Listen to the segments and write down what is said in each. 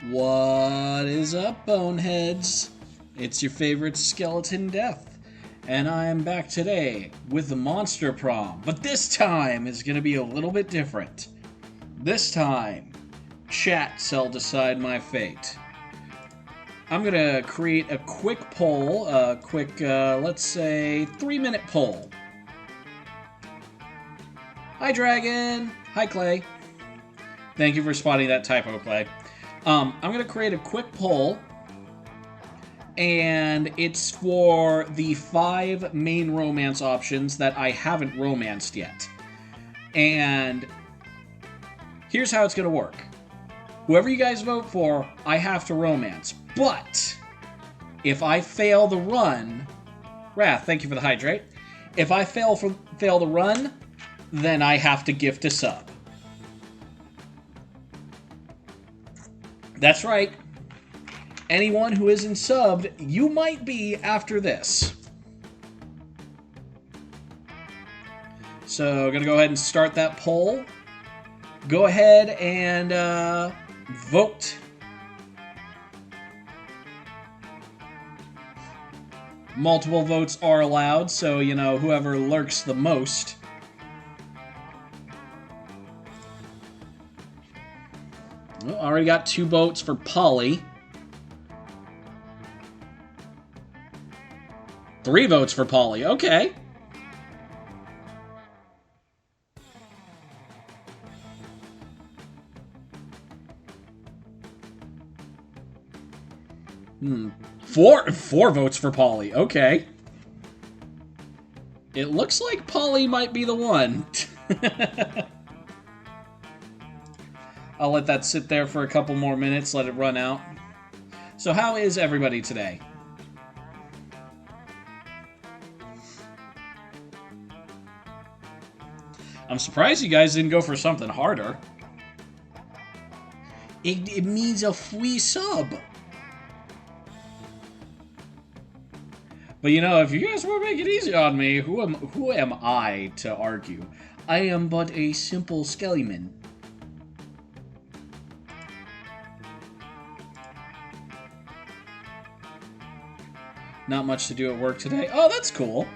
What is up, boneheads? It's your favorite skeleton death, and I am back today with the monster prom. But this time is going to be a little bit different. This time, chat shall decide my fate. I'm going to create a quick poll, let's say, 3-minute poll. Hi, Dragon. Hi, Clay. Thank you for spotting that typo, Clay. I'm going to create a quick poll, and it's for the 5 main romance options that I haven't romanced yet. And here's how it's going to work. Whoever you guys vote for, I have to romance. But if I fail the run... Wrath, thank you for the hydrate. If I fail the run, then I have to gift a sub. That's right. Anyone who isn't subbed, you might be after this. So, gonna go ahead and start that poll. Go ahead and vote. Multiple votes are allowed, so, you know, whoever lurks the most. Well, already got 2 votes for Polly. 3 votes for Polly. Okay. Four votes for Polly. Okay. It looks like Polly might be the one. I'll let that sit there for a couple more minutes, let it run out. So how is everybody today? I'm surprised you guys didn't go for something harder. It means a free sub. But you know, if you guys want to make it easy on me, who am I to argue? I am but a simple skellyman. Not much to do at work today. Oh, that's cool.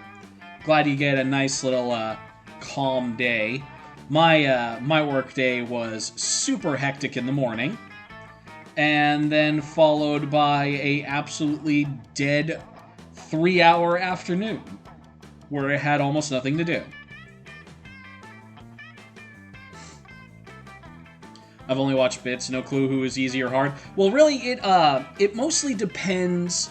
Glad you get a nice little calm day. My work day was super hectic in the morning, and then followed by a absolutely dead 3-hour afternoon where I had almost nothing to do. I've only watched bits, no clue who is easy or hard. Well, really, it mostly depends.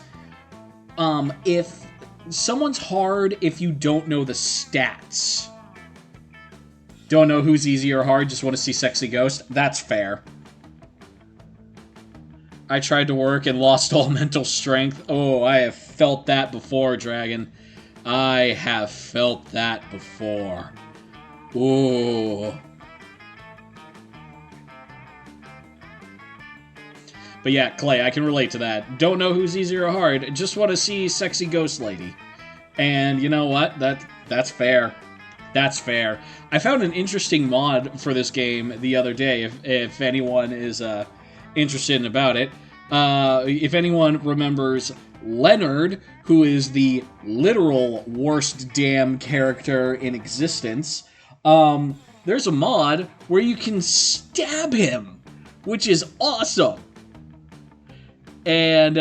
If someone's hard, if you don't know the stats. Don't know who's easy or hard, just want to see Sexy Ghost. That's fair. I tried to work and lost all mental strength. Oh, I have felt that before, Dragon. I have felt that before. Ooh. But yeah, Clay, I can relate to that. Don't know who's easy or hard, just want to see Sexy Ghost Lady. And you know what? That's fair. That's fair. I found an interesting mod for this game the other day, if anyone is interested about it. If anyone remembers Leonard, who is the literal worst damn character in existence, there's a mod where you can stab him, which is awesome. And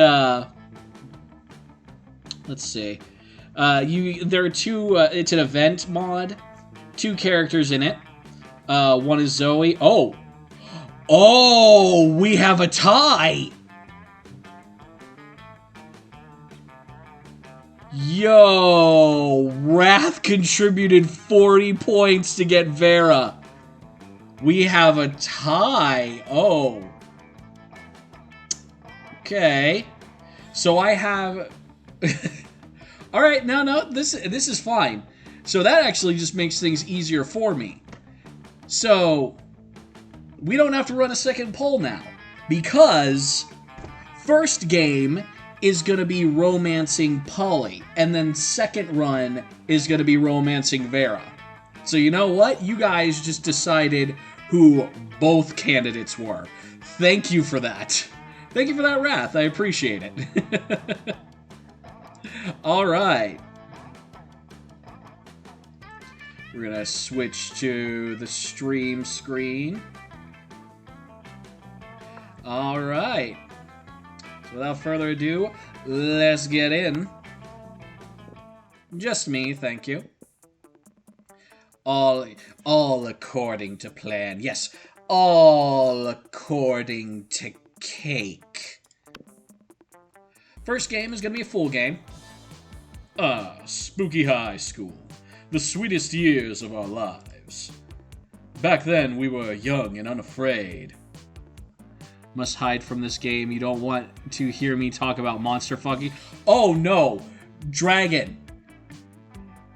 let's see. There are 2. It's an event mod. 2 characters in it. One is Zoe. Oh, we have a tie. Yo, Wrath contributed 40 points to get Vera. We have a tie. Oh. Okay. So I have... Alright, no, this is fine. So that actually just makes things easier for me. So, we don't have to run a second poll now. Because, first game is going to be romancing Polly. And then second run is going to be romancing Vera. So you know what? You guys just decided who both candidates were. Thank you for that. Thank you for that wrath. I appreciate it. All right. We're going to switch to the stream screen. All right. So without further ado, let's get in. Just me, thank you. All according to plan. Yes, all according to cake. First game is going to be a full game. Spooky High School. The sweetest years of our lives. Back then, we were young and unafraid. Must hide from this game. You don't want to hear me talk about monster fucking. Oh no! Dragon!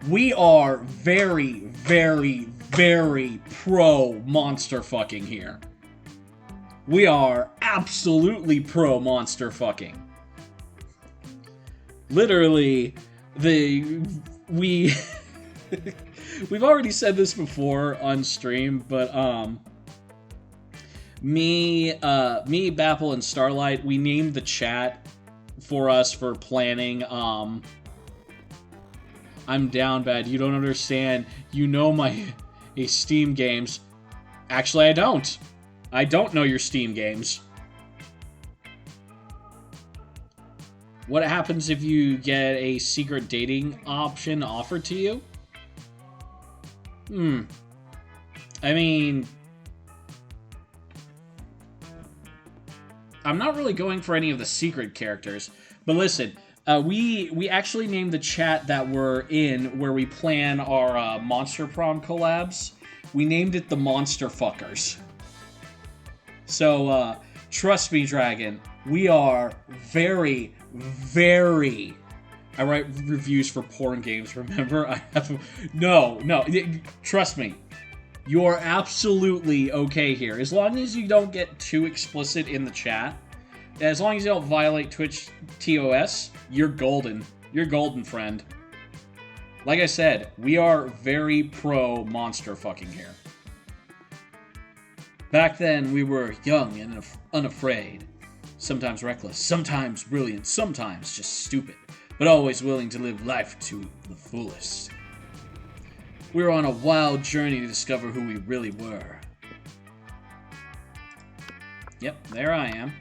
We are very, very, very pro monster fucking here. We are absolutely pro monster fucking. Literally, we've already said this before on stream, but me, Bapple, and Starlight, we named the chat for us for planning. I'm down bad. You don't understand. You know my Steam games. Actually, I don't. I don't know your Steam games. What happens if you get a secret dating option offered to you? I mean, I'm not really going for any of the secret characters, but listen, we actually named the chat that we're in, where we plan our Monster Prom collabs, we named it the Monster Fuckers. So, trust me, Dragon, we are very, very... I write reviews for porn games, remember? I have... No, trust me. You're absolutely okay here. As long as you don't get too explicit in the chat, as long as you don't violate Twitch TOS, you're golden. You're golden, friend. Like I said, we are very pro monster fucking here. Back then, we were young and unafraid. Sometimes reckless, sometimes brilliant, sometimes just stupid, but always willing to live life to the fullest. We were on a wild journey to discover who we really were. Yep, there I am.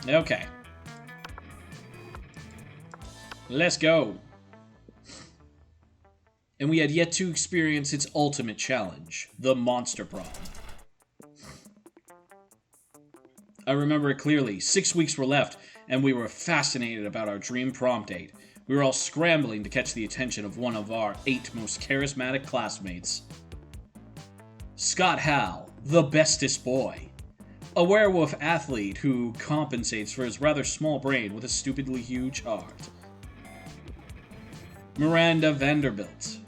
Okay. Let's go. And we had yet to experience its ultimate challenge, the Monster Prom. I remember it clearly. 6 weeks were left, and we were fascinated about our dream prom date. We were all scrambling to catch the attention of one of our 8 most charismatic classmates. Scott Howell, the bestest boy. A werewolf athlete who compensates for his rather small brain with a stupidly huge heart. Miranda Vanderbilt.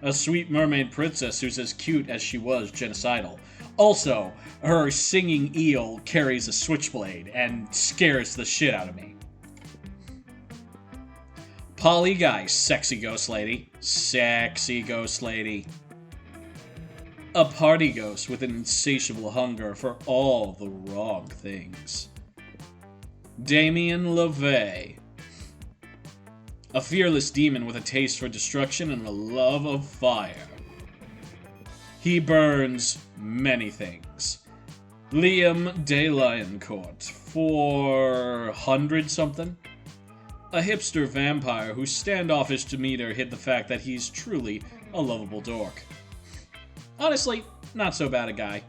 A sweet mermaid princess who's as cute as she was genocidal. Also, her singing eel carries a switchblade and scares the shit out of me. Polly Guy, sexy ghost lady. Sexy ghost lady. A party ghost with an insatiable hunger for all the wrong things. Damien LaVey. A fearless demon with a taste for destruction and a love of fire. He burns many things. Liam de Lioncourt, 400 something? A hipster vampire whose standoffish demeanor hid the fact that he's truly a lovable dork. Honestly, not so bad a guy.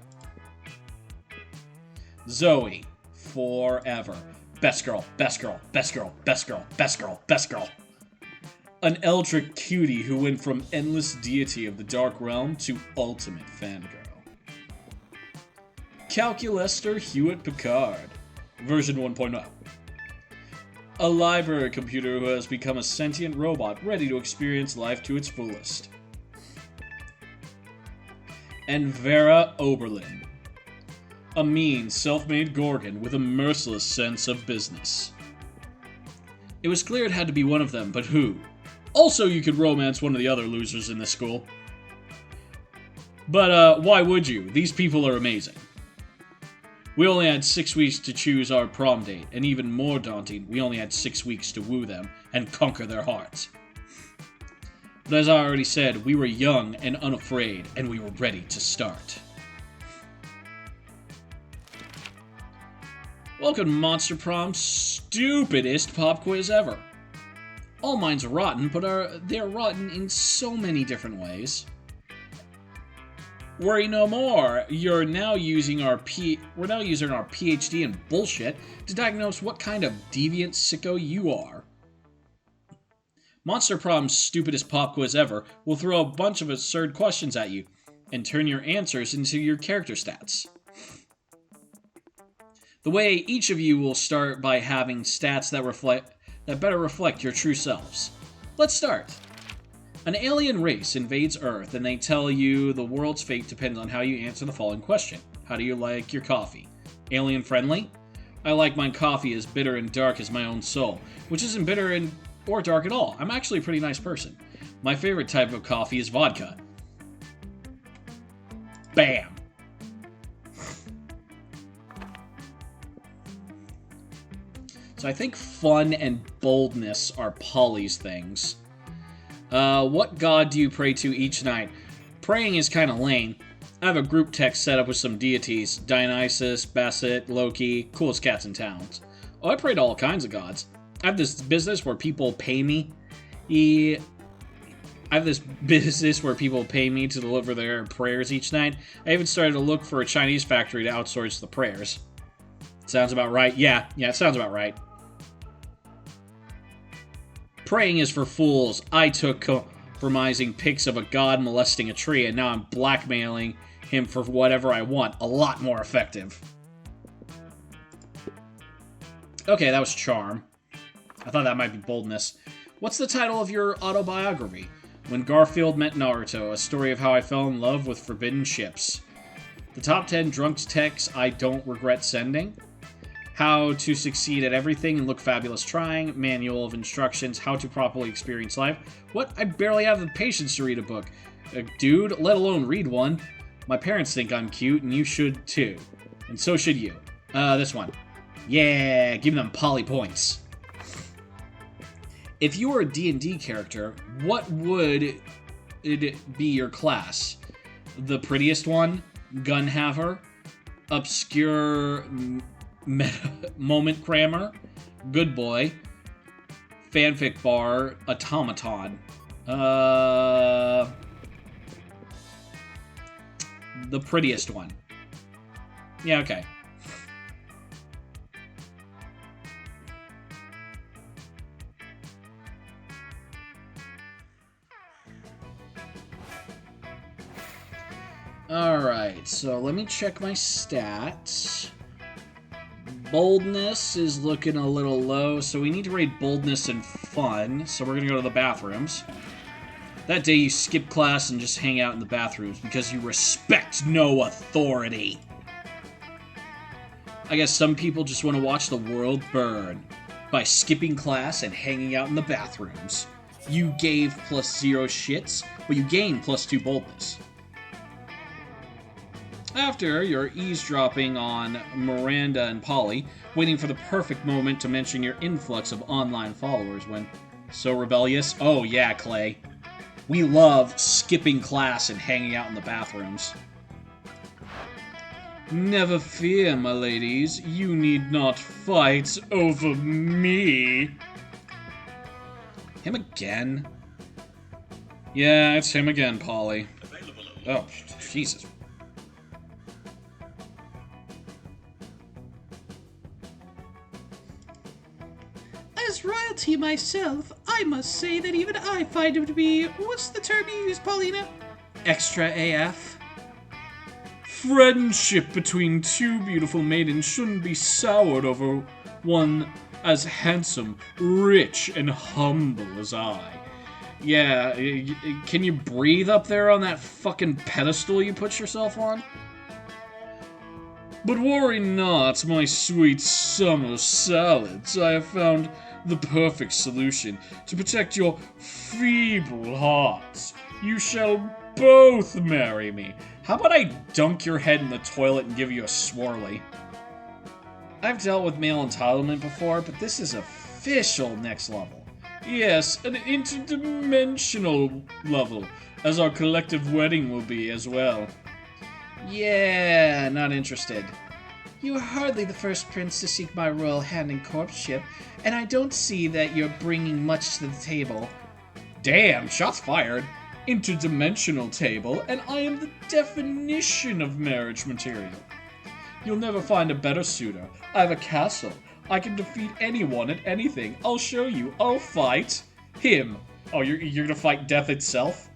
Zoe, forever. Best girl, best girl, best girl, best girl, best girl, best girl. An eldritch cutie who went from endless deity of the dark realm to ultimate fangirl. Calculester Hewitt Picard, version 1.0. A library computer who has become a sentient robot ready to experience life to its fullest. And Vera Oberlin, a mean, self-made Gorgon with a merciless sense of business. It was clear it had to be one of them, but who? Also, you could romance one of the other losers in this school. But, why would you? These people are amazing. We only had 6 weeks to choose our prom date, and even more daunting, we only had 6 weeks to woo them and conquer their hearts. But as I already said, we were young and unafraid, and we were ready to start. Welcome to Monster Prom's stupidest pop quiz ever. All minds are rotten, but they're rotten in so many different ways. Worry no more. We're now using our PhD in bullshit to diagnose what kind of deviant sicko you are. Monster Prom's stupidest pop quiz ever will throw a bunch of absurd questions at you and turn your answers into your character stats. The way each of you will start by having stats that better reflect your true selves. Let's start. An alien race invades Earth and they tell you the world's fate depends on how you answer the following question. How do you like your coffee? Alien friendly? I like my coffee as bitter and dark as my own soul, which isn't bitter or dark at all. I'm actually a pretty nice person. My favorite type of coffee is vodka. Bam! So I think fun and boldness are Polly's things. What god do you pray to each night? Praying is kind of lame. I have a group text set up with some deities. Dionysus, Basset, Loki, coolest cats in town. Oh, I pray to all kinds of gods. I have this business where people pay me. to deliver their prayers each night. I even started to look for a Chinese factory to outsource the prayers. Sounds about right. Yeah, it sounds about right. Praying is for fools. I took compromising pics of a god molesting a tree, and now I'm blackmailing him for whatever I want. A lot more effective. Okay, that was charm. I thought that might be boldness. What's the title of your autobiography? When Garfield Met Naruto, a story of how I fell in love with forbidden ships. The top 10 drunk texts I don't regret sending. How to succeed at everything and look fabulous trying. Manual of instructions. How to properly experience life. What? I barely have the patience to read a book. Dude, let alone read one. My parents think I'm cute, and you should too. And so should you. This one. Yeah, give them Polly points. If you were a D&D character, what would it be your class? The prettiest one? Gun haver? Obscure moment crammer? Good boy? Fanfic bar? Automaton? The prettiest one. Yeah, okay. Alright, so let me check my stats. Boldness is looking a little low, so we need to rate boldness and fun, so we're gonna go to the bathrooms. That day you skip class and just hang out in the bathrooms because you respect no authority. I guess some people just want to watch the world burn by skipping class and hanging out in the bathrooms. You gave +0 shits, but you gained +2 boldness. After you're eavesdropping on Miranda and Polly, waiting for the perfect moment to mention your influx of online followers when so rebellious. Oh yeah, Clay. We love skipping class and hanging out in the bathrooms. Never fear, my ladies. You need not fight over me. Him again? Yeah, it's him again, Polly. Oh, Jesus. As royalty myself, I must say that even I find him to be, what's the term you use, Paulina? Extra AF. Friendship between two beautiful maidens shouldn't be soured over one as handsome, rich, and humble as I. Yeah, can you breathe up there on that fucking pedestal you put yourself on? But worry not, my sweet summer salads. I have found the perfect solution to protect your feeble hearts. You shall both marry me. How about I dunk your head in the toilet and give you a swirly? I've dealt with male entitlement before, but this is official next level. Yes, an interdimensional level, as our collective wedding will be as well. Yeah, not interested. You are hardly the first prince to seek my royal hand in courtship, and I don't see that you're bringing much to the table. Damn, shots fired. Interdimensional table, and I am the definition of marriage material. You'll never find a better suitor. I have a castle. I can defeat anyone at anything. I'll show you. I'll fight him. Oh, you're gonna fight death itself?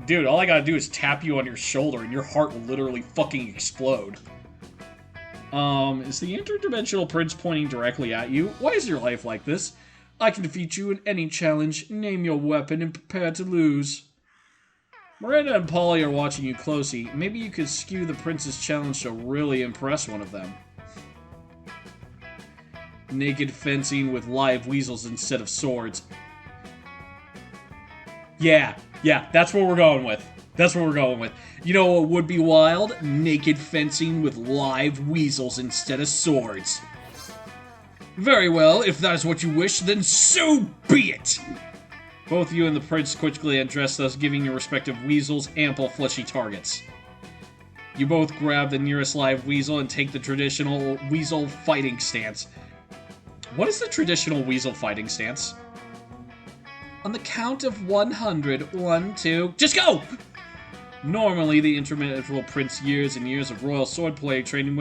Dude, all I gotta do is tap you on your shoulder and your heart will literally fucking explode. Is the interdimensional prince pointing directly at you? Why is your life like this? I can defeat you in any challenge. Name your weapon and prepare to lose. Miranda and Polly are watching you closely. Maybe you could skew the prince's challenge to really impress one of them. Naked fencing with live weasels instead of swords. Yeah, that's what we're going with. That's what we're going with. You know what would be wild? Naked fencing with live weasels instead of swords. Very well, if that is what you wish, then so be it! Both you and the prince quickly undress, thus giving your respective weasels ample fleshy targets. You both grab the nearest live weasel and take the traditional weasel fighting stance. What is the traditional weasel fighting stance? On the count of 100, 1, 2, just go! Normally, the interdimensional prince years and years of royal swordplay training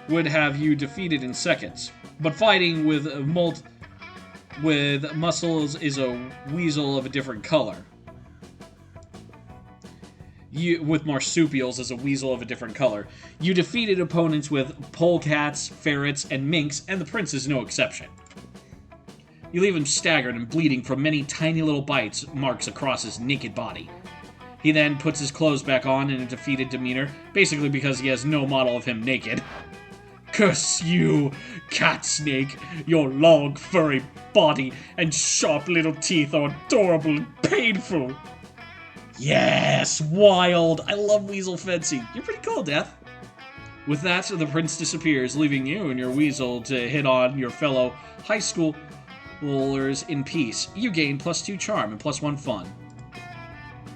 would have you defeated in seconds. But fighting with muscles is a weasel of a different color. With marsupials as a weasel of a different color. You defeated opponents with polecats, ferrets, and minks, and the prince is no exception. You leave him staggered and bleeding from many tiny little bites marks across his naked body. He then puts his clothes back on in a defeated demeanor, basically because he has no model of him naked. Curse you, cat snake! Your long, furry body and sharp little teeth are adorable and painful! Yes! Wild! I love weasel fencing. You're pretty cool, Death. With that, the prince disappears, leaving you and your weasel to hit on your fellow high schoolers in peace. You gain +2 charm and +1 fun.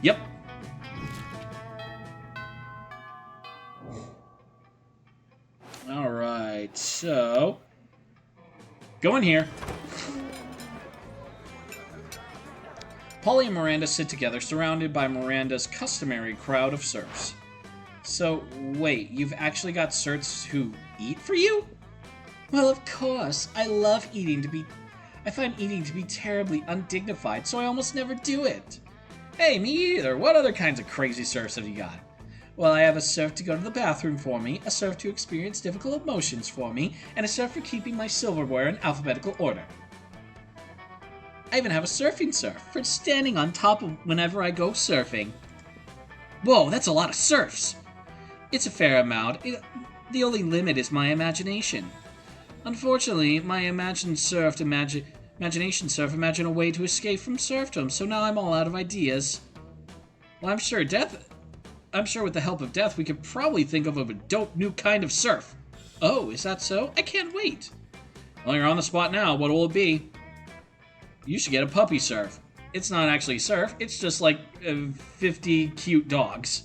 Yep. Alright, so... go in here. Polly and Miranda sit together, surrounded by Miranda's customary crowd of serfs. So, wait, you've actually got serfs who eat for you? Well, of course. I love eating I find eating to be terribly undignified, so I almost never do it. Hey, me either. What other kinds of crazy serfs have you got? Well, I have a serf to go to the bathroom for me, a serf to experience difficult emotions for me, and a serf for keeping my silverware in alphabetical order. I even have a surfing serf for standing on top of whenever I go surfing. Whoa, that's a lot of serfs! It's a fair amount. The only limit is my imagination. Unfortunately, my imagination serf imagine a way to escape from serfdom, so now I'm all out of ideas. Well, I'm sure with the help of Death, we could probably think of a dope new kind of serf. Oh, is that so? I can't wait. Well, you're on the spot now. What will it be? You should get a puppy serf. It's not actually serf. It's just like 50 cute dogs.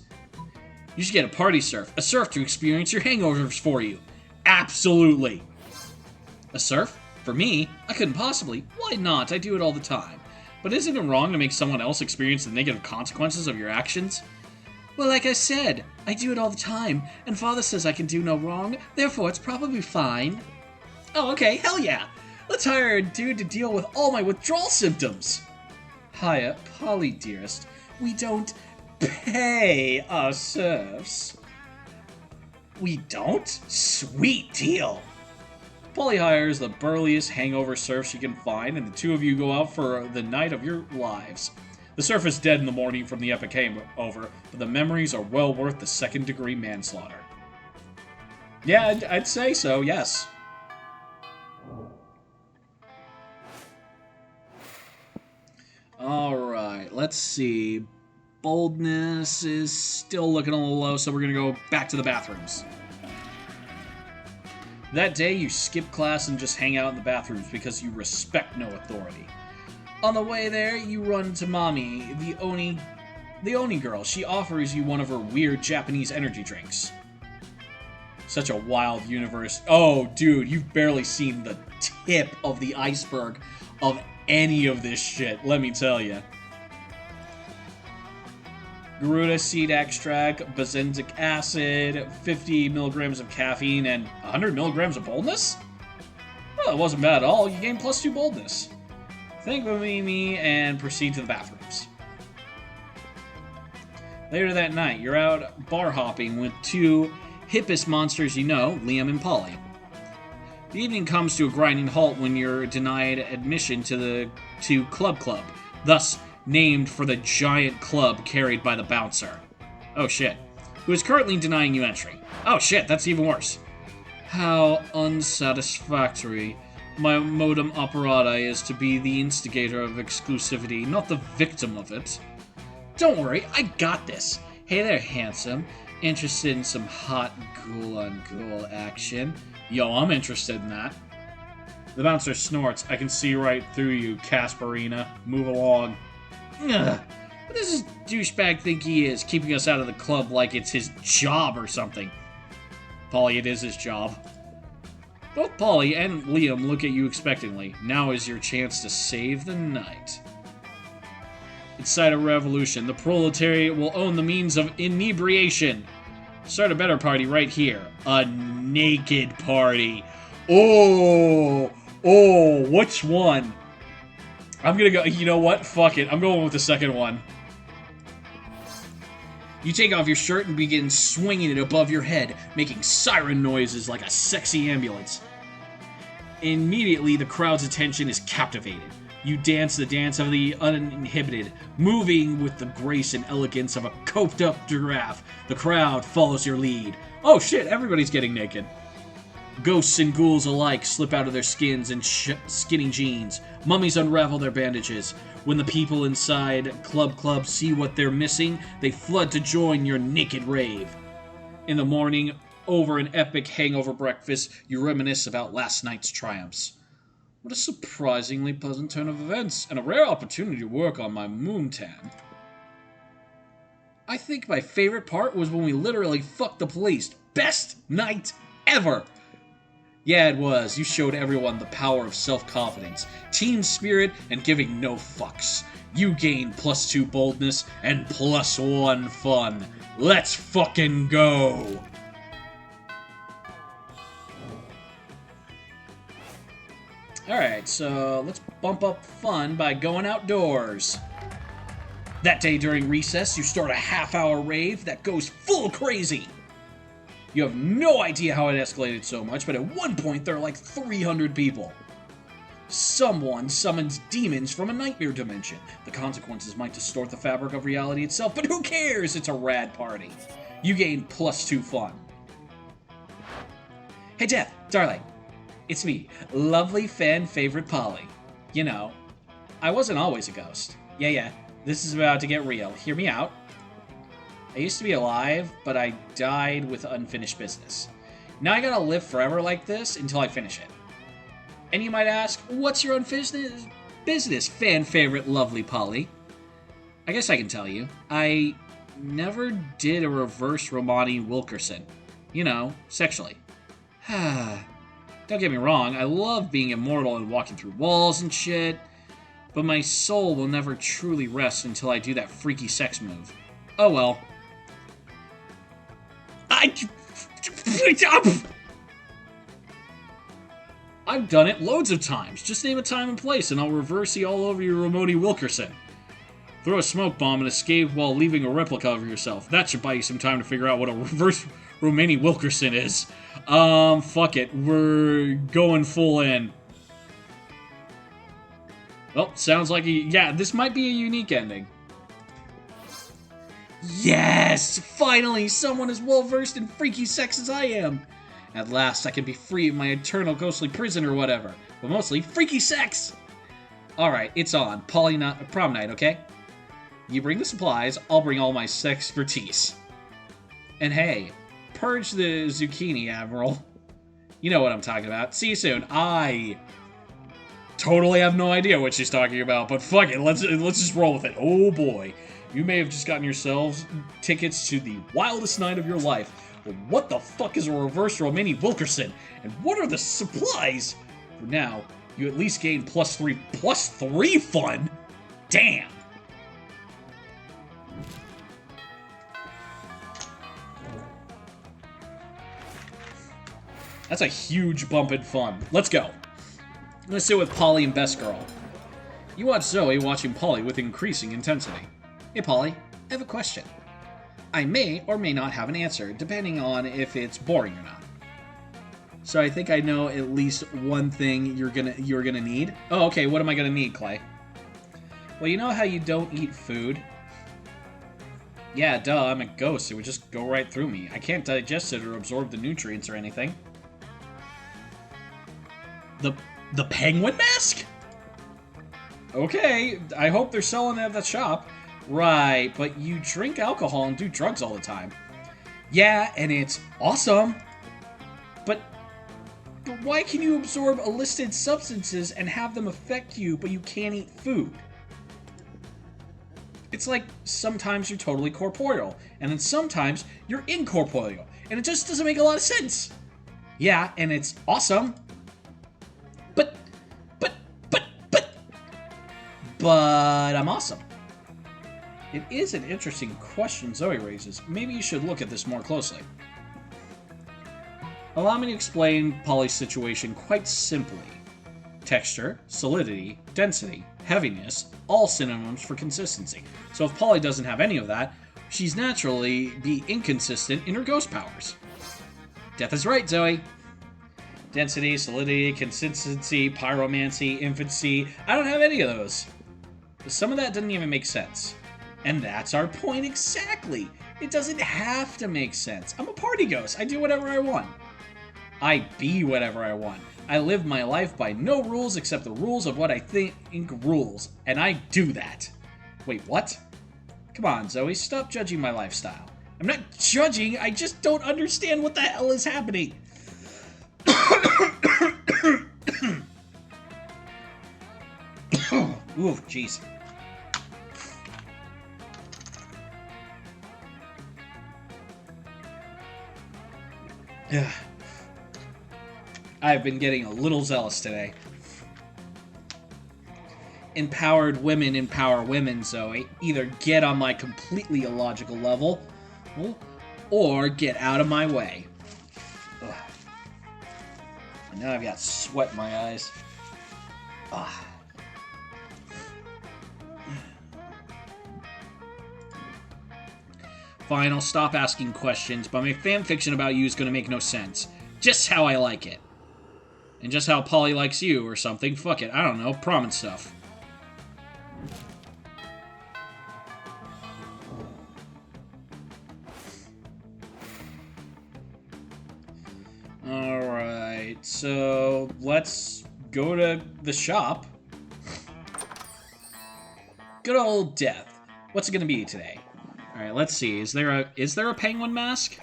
You should get a party serf. A serf to experience your hangovers for you. Absolutely. A serf? For me? I couldn't possibly. Why not? I do it all the time. But isn't it wrong to make someone else experience the negative consequences of your actions? Well, like I said, I do it all the time, and Father says I can do no wrong, therefore it's probably fine. Oh, okay, hell yeah! Let's hire a dude to deal with all my withdrawal symptoms! Hiya, Polly, dearest. We don't pay our serfs. We don't? Sweet deal! Polly hires the burliest hangover serf she can find, and the two of you go out for the night of your lives. The serf is dead in the morning from the epic hangover, but the memories are well worth the second-degree manslaughter. Yeah, I'd say so, yes. let's see. Boldness is still looking a little low, so we're going to go back to the bathrooms. That day, you skip class and just hang out in the bathrooms because you respect no authority. On the way there, you run into Mommy, the Oni girl. She offers you one of her weird Japanese energy drinks. Such a wild universe. Oh, dude, you've barely seen the tip of the iceberg of any of this shit, let me tell you. Garuda seed extract, benzoic acid, 50 milligrams of caffeine, and 100 milligrams of boldness? Well, it wasn't bad at all. You gained +2 boldness. Thank Mimi and proceed to the bathrooms. Later that night, you're out bar hopping with two hippest monsters you know, Liam and Polly. The evening comes to a grinding halt when you're denied admission to Club Club, thus named for the giant club carried by the bouncer. Oh shit. Who is currently denying you entry. Oh shit, that's even worse. How unsatisfactory. My modem operandi is to be the instigator of exclusivity, not the victim of it. Don't worry, I got this. Hey there, handsome. Interested in some hot ghoul-on-ghoul action? Yo, I'm interested in that. The bouncer snorts. I can see right through you, Casperina. Move along. Ugh. What does this douchebag think he is, keeping us out of the club like it's his job or something? Polly, it is his job. Both Polly and Liam look at you expectantly. Now is your chance to save the night. Inside a revolution, the proletariat will own the means of inebriation. Start a better party right here. A naked party. Oh, which one? I'm gonna go, you know what? Fuck it. I'm going with the second one. You take off your shirt and begin swinging it above your head, making siren noises like a sexy ambulance. Immediately, the crowd's attention is captivated. You dance the dance of the uninhibited, moving with the grace and elegance of a coped-up giraffe. The crowd follows your lead. Oh shit, everybody's getting naked. Ghosts and ghouls alike slip out of their skins and skinny jeans. Mummies unravel their bandages. When the people inside Club see what they're missing, they flood to join your naked rave. In the morning, over an epic hangover breakfast, you reminisce about last night's triumphs. What a surprisingly pleasant turn of events, and a rare opportunity to work on my moontan. I think my favorite part was when we literally fucked the police. Best night ever! Yeah, it was. You showed everyone the power of self-confidence, team spirit, and giving no fucks. You gained +2 boldness and +1 fun. Let's fucking go! Alright, so let's bump up fun by going outdoors. That day during recess, you start a half-hour rave that goes full crazy. You have no idea how it escalated so much, but at one point there are like 300 people. Someone summons demons from a nightmare dimension. The consequences might distort the fabric of reality itself, but who cares? It's a rad party. You gain +2 fun. Hey Jeff, darling. It's me, lovely fan favorite Polly. You know, I wasn't always a ghost. Yeah, this is about to get real. Hear me out. I used to be alive, but I died with unfinished business. Now I gotta live forever like this until I finish it. And you might ask, what's your unfinished business, fan favorite lovely Polly? I guess I can tell you. I never did a reverse Romani Wilkerson. You know, sexually. Don't get me wrong, I love being immortal and walking through walls and shit, but my soul will never truly rest until I do that freaky sex move. Oh well. I've done it loads of times. Just name a time and place and I'll reverse you all over your Romani Wilkerson. Throw a smoke bomb and escape while leaving a replica of yourself. That should buy you some time to figure out what a reverse Romani Wilkerson is. Fuck it. We're going full in. Well, sounds like this might be a unique ending. Yes! Finally, someone as well-versed in freaky sex as I am. At last, I can be free of my eternal ghostly prison or whatever. But mostly, freaky sex! Alright, it's on. Prom night, okay? You bring the supplies, I'll bring all my expertise. And hey, purge the zucchini, Admiral. You know what I'm talking about. See you soon. I totally have no idea what she's talking about, but fuck it, let's just roll with it. Oh boy, you may have just gotten yourselves tickets to the wildest night of your life. But what the fuck is a reverse Romani Wilkerson? And what are the supplies? For now, you at least gain +3. +3 fun? Damn! That's a huge bump in fun. Let's go. Let's sit with Polly and Best Girl. You watch Zoe watching Polly with increasing intensity. Hey Polly, I have a question. I may or may not have an answer, depending on if it's boring or not. So I think I know at least one thing you're gonna need. Oh, okay, what am I gonna need, Clay? Well, you know how you don't eat food? Yeah, duh, I'm a ghost. It would just go right through me. I can't digest it or absorb the nutrients or anything. The penguin mask? Okay, I hope they're selling it at the shop. Right, but you drink alcohol and do drugs all the time. Yeah, and it's awesome. But why can you absorb illicit substances and have them affect you, but you can't eat food? It's like sometimes you're totally corporeal, and then sometimes you're incorporeal, and it just doesn't make a lot of sense. Yeah, and it's awesome. But I'm awesome. It is an interesting question Zoe raises. Maybe you should look at this more closely. Allow me to explain Polly's situation quite simply. Texture, solidity, density, heaviness, all synonyms for consistency. So if Polly doesn't have any of that, she's naturally be inconsistent in her ghost powers. Death is right, Zoe. Density, solidity, consistency, pyromancy, infancy. I don't have any of those. Some of that doesn't even make sense. And that's our point exactly. It doesn't have to make sense. I'm a party ghost. I do whatever I want. I be whatever I want. I live my life by no rules except the rules of what I think rules. And I do that. Wait, what? Come on, Zoe. Stop judging my lifestyle. I'm not judging. I just don't understand what the hell is happening. Ooh, jeez. I've been getting a little zealous today. Empowered women empower women, Zoe. Either get on my completely illogical level, or get out of my way. Ugh. And now I've got sweat in my eyes. Ugh. Fine, I'll stop asking questions, but my fanfiction about you is going to make no sense. Just how I like it. And just how Polly likes you, or something. Fuck it, I don't know. Prom and stuff. Alright, so let's go to the shop. Good old death. What's it going to be today? Alright, let's see. Is there a penguin mask?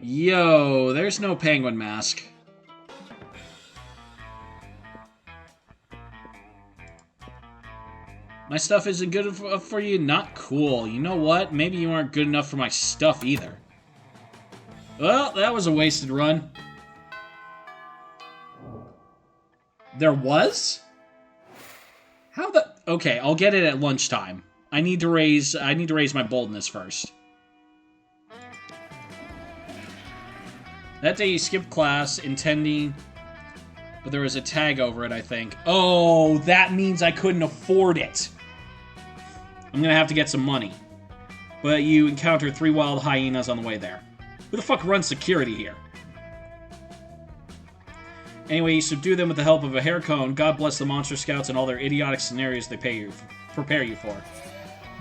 Yo, there's no penguin mask. My stuff isn't good for you? Not cool. You know what? Maybe you aren't good enough for my stuff either. Well, that was a wasted run. There was? How the... Okay, I'll get it at lunchtime. I need to raise my boldness first. That day you skipped class, intending... But there was a tag over it, I think. Oh, that means I couldn't afford it. I'm gonna have to get some money. But you encountered 3 wild hyenas on the way there. Who the fuck runs security here? Anyway, you subdue them with the help of a hair cone. God bless the Monster Scouts and all their idiotic scenarios they prepare you for.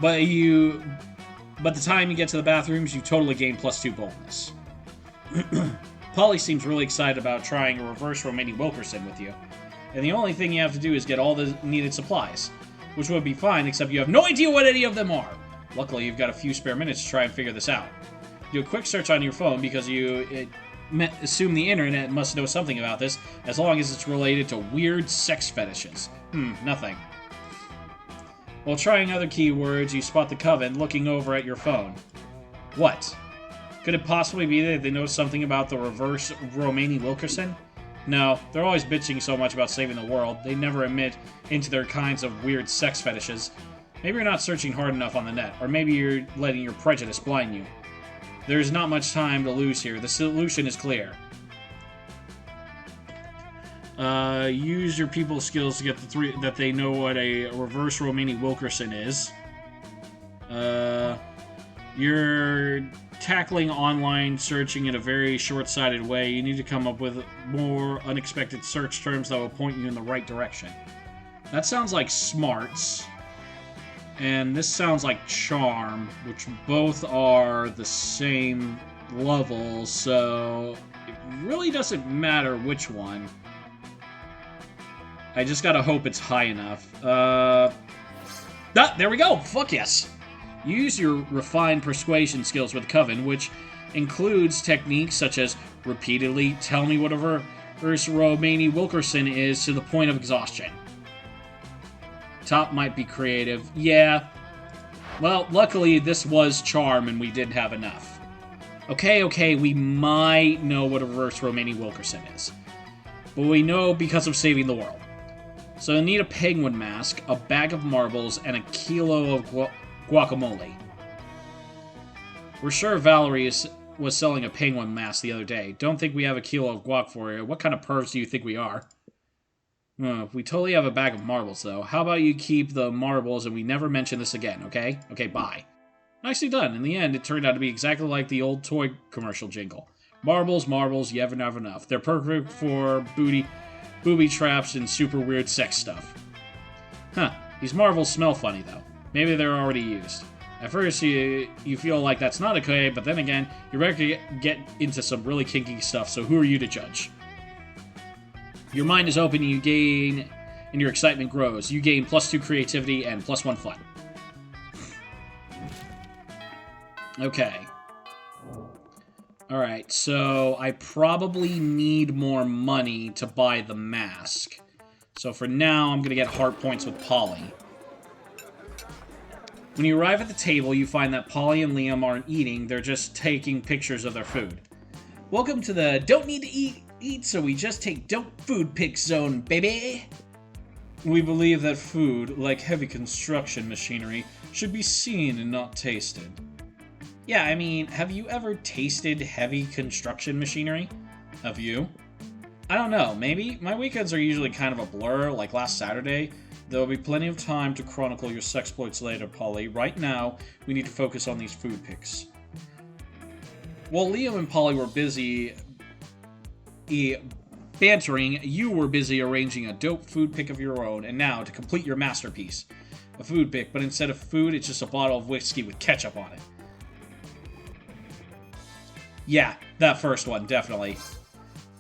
But the time you get to the bathrooms, you totally gain +2 boldness. Polly seems really excited about trying a reverse Romani Wilkerson with you. And the only thing you have to do is get all the needed supplies. which would be fine, except you have no idea what any of them are. Luckily, you've got a few spare minutes to try and figure this out. Do a quick search on your phone because you assume the internet must know something about this, as long as it's related to weird sex fetishes. Nothing. While trying other keywords, you spot the Coven looking over at your phone. What? Could it possibly be that they know something about the reverse Romani Wilkerson? No, they're always bitching so much about saving the world, they never admit into their kinds of weird sex fetishes. Maybe you're not searching hard enough on the net, or maybe you're letting your prejudice blind you. There's not much time to lose here. The solution is clear. Use your people skills to get the three that they know what a reverse Romani Wilkerson is. You're tackling online searching in a very short-sighted way. You need to come up with more unexpected search terms that will point you in the right direction. That sounds like smarts. And this sounds like charm, which both are the same level, so it really doesn't matter which one. I just gotta hope it's high enough. There we go! Fuck yes! Use your refined persuasion skills with Coven, which includes techniques such as repeatedly tell me what a reverse Romani Wilkerson is to the point of exhaustion. Top might be creative. Yeah. Well, luckily this was charm and we didn't have enough. Okay, we might know what a reverse Romani Wilkerson is. But we know because of saving the world. So you'll need a penguin mask, a bag of marbles, and a kilo of guacamole. We're sure Valerie was selling a penguin mask the other day. Don't think we have a kilo of guac for you. What kind of pervs do you think we are? We totally have a bag of marbles, though. How about you keep the marbles and we never mention this again, okay? Okay, bye. Nicely done. In the end, it turned out to be exactly like the old toy commercial jingle. Marbles, marbles, you never have enough. They're perfect for booby traps and super weird sex stuff. Huh. These marbles smell funny, though. Maybe they're already used. At first, you feel like that's not okay, but then again, you're ready to get into some really kinky stuff, so who are you to judge? Your mind is open, you gain, and your excitement grows. You gain +2 creativity and +1 fun. Okay. Alright, so I probably need more money to buy the mask. So for now, I'm going to get heart points with Polly. When you arrive at the table, you find that Polly and Liam aren't eating, they're just taking pictures of their food. Welcome to the don't need to eat, so we just take dope food pic zone, baby! We believe that food, like heavy construction machinery, should be seen and not tasted. Yeah, I mean, have you ever tasted heavy construction machinery? Have you? I don't know, maybe? My weekends are usually kind of a blur, like last Saturday. There will be plenty of time to chronicle your sexploits later, Polly. Right now, we need to focus on these food pics. While Liam and Polly were busy bantering, you were busy arranging a dope food pic of your own, and now, to complete your masterpiece. A food pic, but instead of food, it's just a bottle of whiskey with ketchup on it. Yeah, that first one, definitely.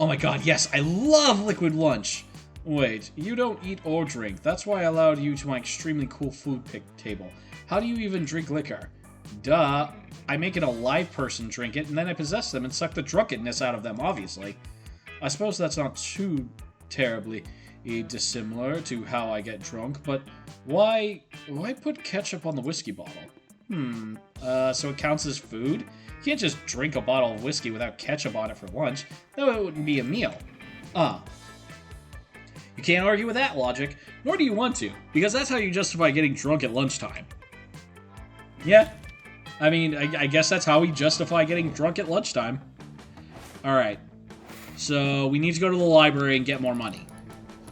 Oh my god, yes, I love liquid lunch! Wait, you don't eat or drink. That's why I allowed you to my extremely cool food pic table. How do you even drink liquor? Duh. I make it a live person drink it, and then I possess them and suck the drunkenness out of them, obviously. I suppose that's not too terribly dissimilar to how I get drunk, but why put ketchup on the whiskey bottle? So it counts as food? You can't just drink a bottle of whiskey without ketchup on it for lunch. That wouldn't be a meal. You can't argue with that logic, nor do you want to, because that's how you justify getting drunk at lunchtime. Yeah, I mean, I guess that's how we justify getting drunk at lunchtime. Alright, so we need to go to the library and get more money.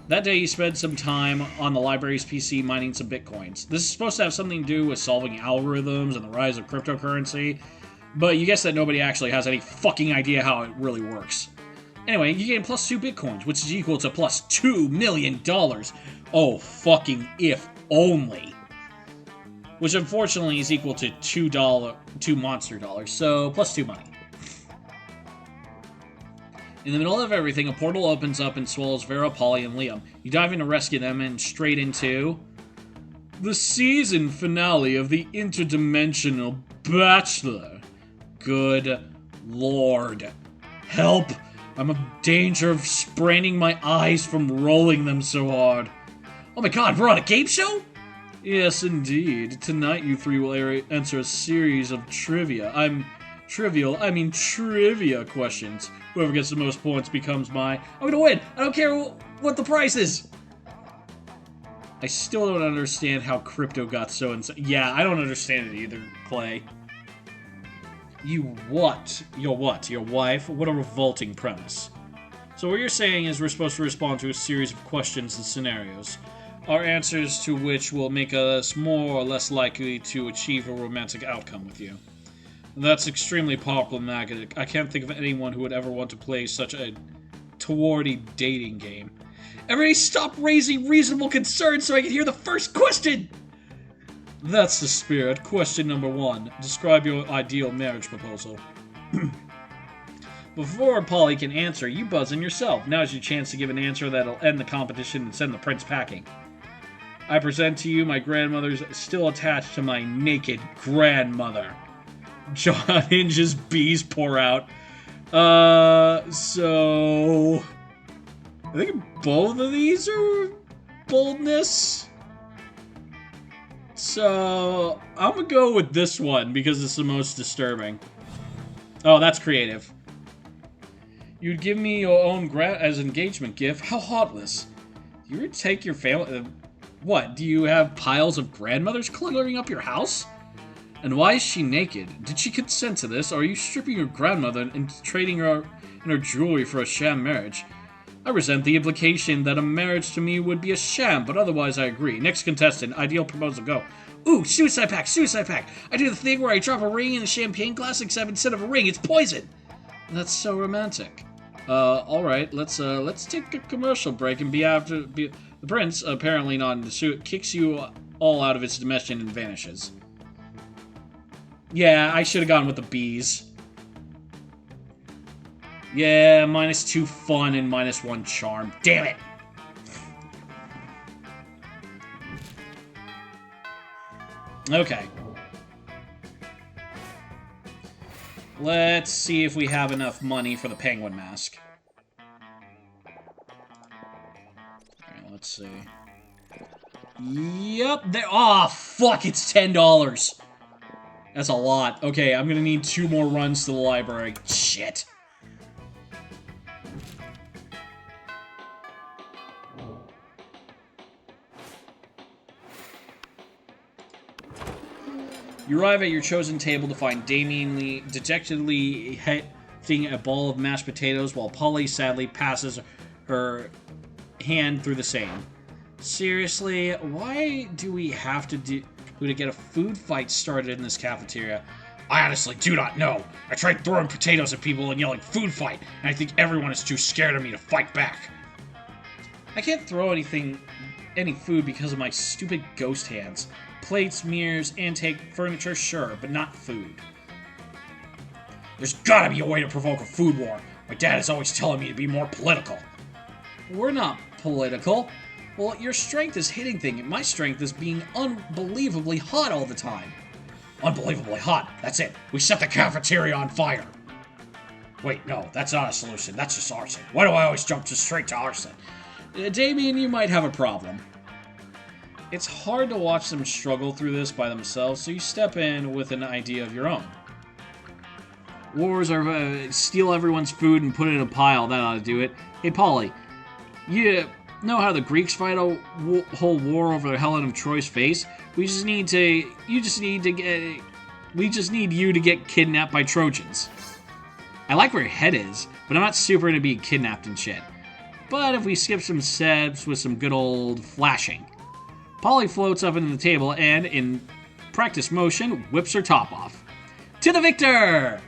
That day you spent some time on the library's PC mining some bitcoins. This is supposed to have something to do with solving algorithms and the rise of cryptocurrency, but you guess that nobody actually has any fucking idea how it really works. Anyway, you gain +2 bitcoins, which is equal to +$2 million. Oh, fucking if only. Which unfortunately is equal to $2 monster dollars, so +2 money. In the middle of everything, a portal opens up and swallows Vera, Polly, and Liam. You dive in to rescue them and straight into The season finale of the Interdimensional Bachelor. Good lord. Help! I'm in danger of spraining my eyes from rolling them so hard. Oh my god, we're on a game show? Yes, indeed. Tonight you three will answer a series of trivia questions. Whoever gets the most points becomes I'm gonna win! I don't care what the price is! I still don't understand how crypto got so insane. Yeah, I don't understand it either, Clay. You what? Your what? Your wife? What a revolting premise. So what you're saying is we're supposed to respond to a series of questions and scenarios, our answers to which will make us more or less likely to achieve a romantic outcome with you. That's extremely problematic. I can't think of anyone who would ever want to play such a towardy dating game. Everybody stop raising reasonable concerns so I can hear the first question! That's the spirit. Question number 1. Describe your ideal marriage proposal. Before Polly can answer, you buzz in yourself. Now's your chance to give an answer that'll end the competition and send the prince packing. I present to you my grandmother's still attached to my naked grandmother. John Hinge's bees pour out. So... I think both of these are boldness. So, I'm gonna go with this one because it's the most disturbing. Oh, that's creative. You'd give me your own as an engagement gift? How heartless. You would take your family... what, do you have piles of grandmothers cluttering up your house? And why is she naked? Did she consent to this, or are you stripping your grandmother and trading her in her jewelry for a sham marriage? I resent the implication that a marriage to me would be a sham, but otherwise I agree. Next contestant, ideal proposal, go. Ooh, suicide pact, suicide pact. I do the thing where I drop a ring in a champagne glass, except instead of a ring, it's poison. That's so romantic. Alright, let's take a commercial break and the prince, apparently not in the suit, kicks you all out of its dimension and vanishes. Yeah, I should have gone with the bees. Yeah, -2 fun and -1 charm. Damn it! Okay. Let's see if we have enough money for the penguin mask. Alright, let's see. Yep, oh, fuck, it's $10. That's a lot. Okay, I'm gonna need 2 more runs to the library. Shit. You arrive at your chosen table to find Damien dejectedly hitting a bowl of mashed potatoes while Polly sadly passes her hand through the same. Seriously, why do we have to get a food fight started in this cafeteria? I honestly do not know. I tried throwing potatoes at people and yelling food fight, and I think everyone is too scared of me to fight back. I can't throw any food because of my stupid ghost hands. Plates, mirrors, antique furniture, sure, but not food. There's gotta be a way to provoke a food war. My dad is always telling me to be more political. We're not political. Well, your strength is hitting things, and my strength is being unbelievably hot all the time. Unbelievably hot, that's it. We set the cafeteria on fire. Wait, no, that's not a solution. That's just arson. Why do I always jump just straight to arson? Damien, you might have a problem. It's hard to watch them struggle through this by themselves, so you step in with an idea of your own. Wars are steal everyone's food and put it in a pile. That ought to do it. Hey, Polly, you know how the Greeks fight a whole war over Helen of Troy's face? We just need you to get kidnapped by Trojans. I like where your head is, but I'm not super into being kidnapped and shit. But if we skip some steps with some good old flashing. Polly floats up into the table and, in practice motion, whips her top off. To the victor!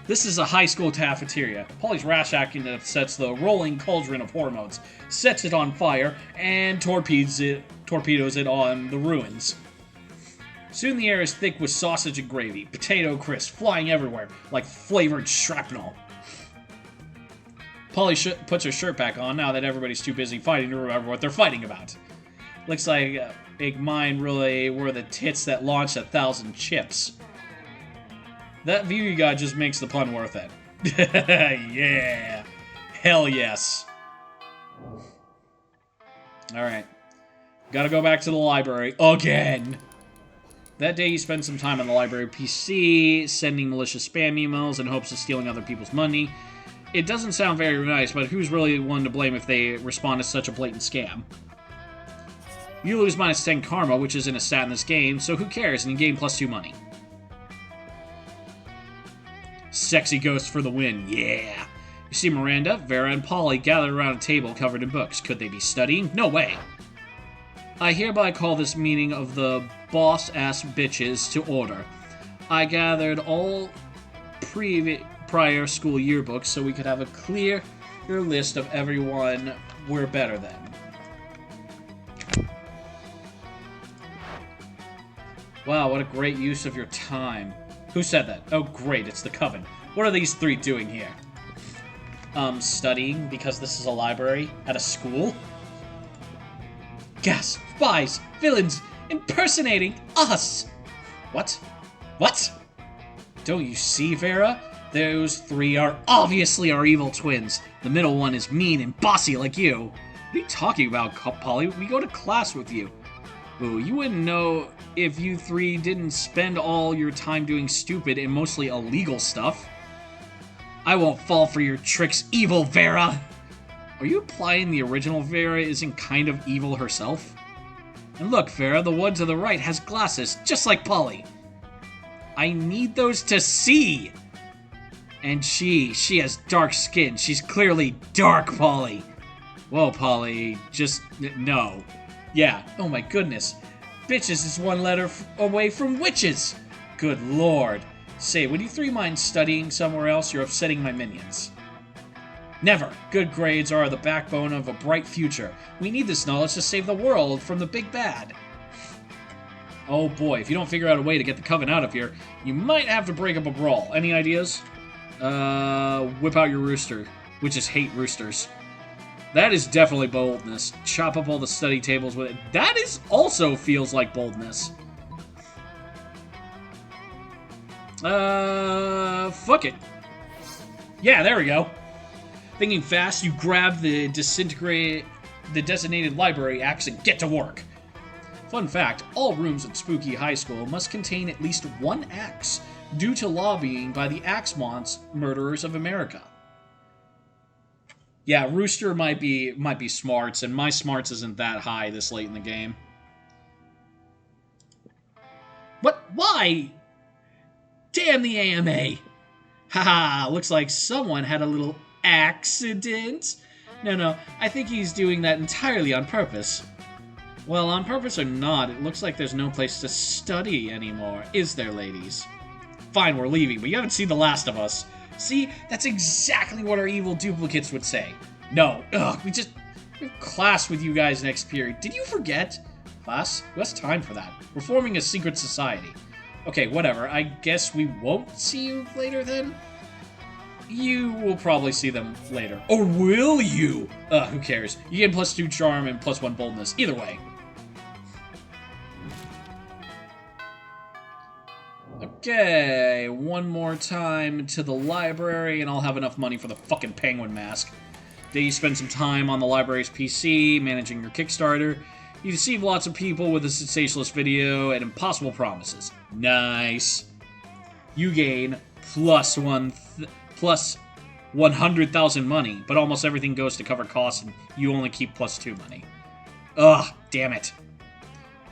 This is a high school cafeteria. Polly's rash acting upsets the rolling cauldron of hormones, sets it on fire, and torpedoes it on the ruins. Soon the air is thick with sausage and gravy, potato crisps flying everywhere like flavored shrapnel. Polly puts her shirt back on now that everybody's too busy fighting to remember what they're fighting about. Looks like mine really were the tits that launched 1,000 chips. That view you got just makes the pun worth it. Yeah. Hell yes. Alright. Gotta go back to the library again. That day you spend some time on the library PC, sending malicious spam emails in hopes of stealing other people's money. It doesn't sound very nice, but who's really one to blame if they respond to such a blatant scam? You lose -10 karma, which isn't a stat in this game, so who cares, and you gain +2 money. Sexy ghost for the win, yeah! You see Miranda, Vera, and Polly gathered around a table covered in books. Could they be studying? No way! I hereby call this meeting of the boss-ass bitches to order. I gathered all prior school yearbooks so we could have a clear list of everyone we're better than. Wow, what a great use of your time. Who said that? Oh, great, it's the Coven. What are these three doing here? Studying because this is a library at a school? Gas, spies, villains, impersonating us! What? What? Don't you see, Vera? Those three are obviously our evil twins. The middle one is mean and bossy like you. What are you talking about, Polly? We go to class with you. Ooh, you wouldn't know if you three didn't spend all your time doing stupid and mostly illegal stuff. I won't fall for your tricks, evil Vera! Are you implying the original Vera isn't kind of evil herself? And look, Vera, the one to the right has glasses, just like Polly. I need those to see! And she has dark skin. She's clearly dark, Polly. Whoa, Polly, just no. Yeah, oh my goodness. Bitches is one letter away from witches. Good lord. Say, would you three mind studying somewhere else? You're upsetting my minions. Never. Good grades are the backbone of a bright future. We need this knowledge to save the world from the big bad. Oh boy, if you don't figure out a way to get the Coven out of here, you might have to break up a brawl. Any ideas? Whip out your rooster. Witches hate roosters. That is definitely boldness. Chop up all the study tables with it. That is also feels like boldness. Fuck it. Yeah, there we go. Thinking fast, you grab the designated library axe and get to work. Fun fact, all rooms at Spooky High School must contain at least one axe, due to lobbying by the Axe Murderers of America. Yeah, Rooster might be smarts, and my smarts isn't that high this late in the game. What? Why? Damn the AMA! Haha, looks like someone had a little accident. No, I think he's doing that entirely on purpose. Well, on purpose or not, it looks like there's no place to study anymore, is there, ladies? Fine, we're leaving, but you haven't seen The Last of Us. See, that's exactly what our evil duplicates would say. No, we have class with you guys next period. Did you forget? Class? Who has time for that? We're forming a secret society. Okay, whatever. I guess we won't see you later then? You will probably see them later. Or will you? Who cares? You get +2 charm and +1 boldness. Either way. Okay, one more time to the library, and I'll have enough money for the fucking penguin mask. Then you spend some time on the library's PC, managing your Kickstarter. You deceive lots of people with a sensationalist video and impossible promises. Nice. You gain plus 100,000 money, but almost everything goes to cover costs, and you only keep +2 money. Ugh, damn it.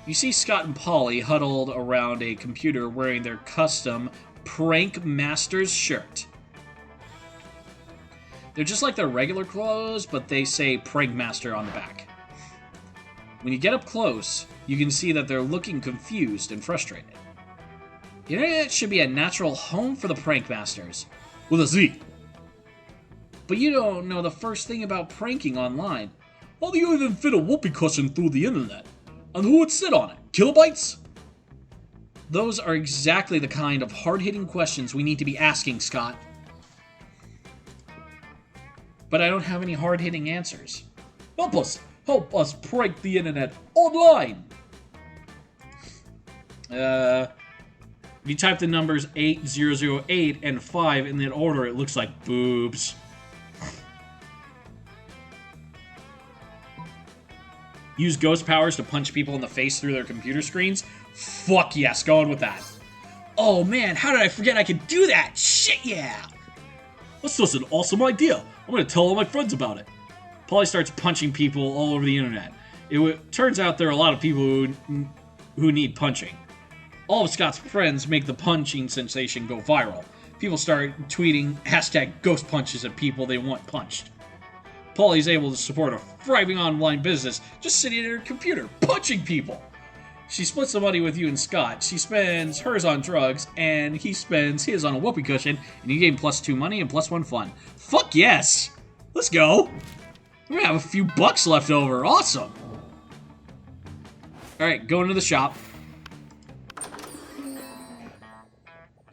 You see Scott and Polly huddled around a computer wearing their custom Prank Master's shirt. They're just like their regular clothes, but they say Prank Master on the back. When you get up close, you can see that they're looking confused and frustrated. The internet should be a natural home for the Prank Masters. With a Z. But you don't know the first thing about pranking online. How do you even fit a whoopee cushion through the internet? And who would sit on it? Kilobytes? Those are exactly the kind of hard-hitting questions we need to be asking, Scott. But I don't have any hard-hitting answers. Help us! Help us prank the internet online! You type the numbers 8008 and 5 in that order, it looks like boobs. Use ghost powers to punch people in the face through their computer screens? Fuck yes, going with that. Oh man, how did I forget I could do that? Shit yeah! That's just an awesome idea. I'm gonna tell all my friends about it. Polly starts punching people all over the internet. It turns out there are a lot of people who need punching. All of Scott's friends make the punching sensation go viral. People start tweeting hashtag ghost punches at people they want punched. Polly's able to support a thriving online business just sitting at her computer, punching people. She splits the money with you and Scott. She spends hers on drugs, and he spends his on a whoopee cushion, and you gain +2 money and +1 fun. Fuck yes! Let's go! We're gonna have a few bucks left over. Awesome! Alright, going to the shop.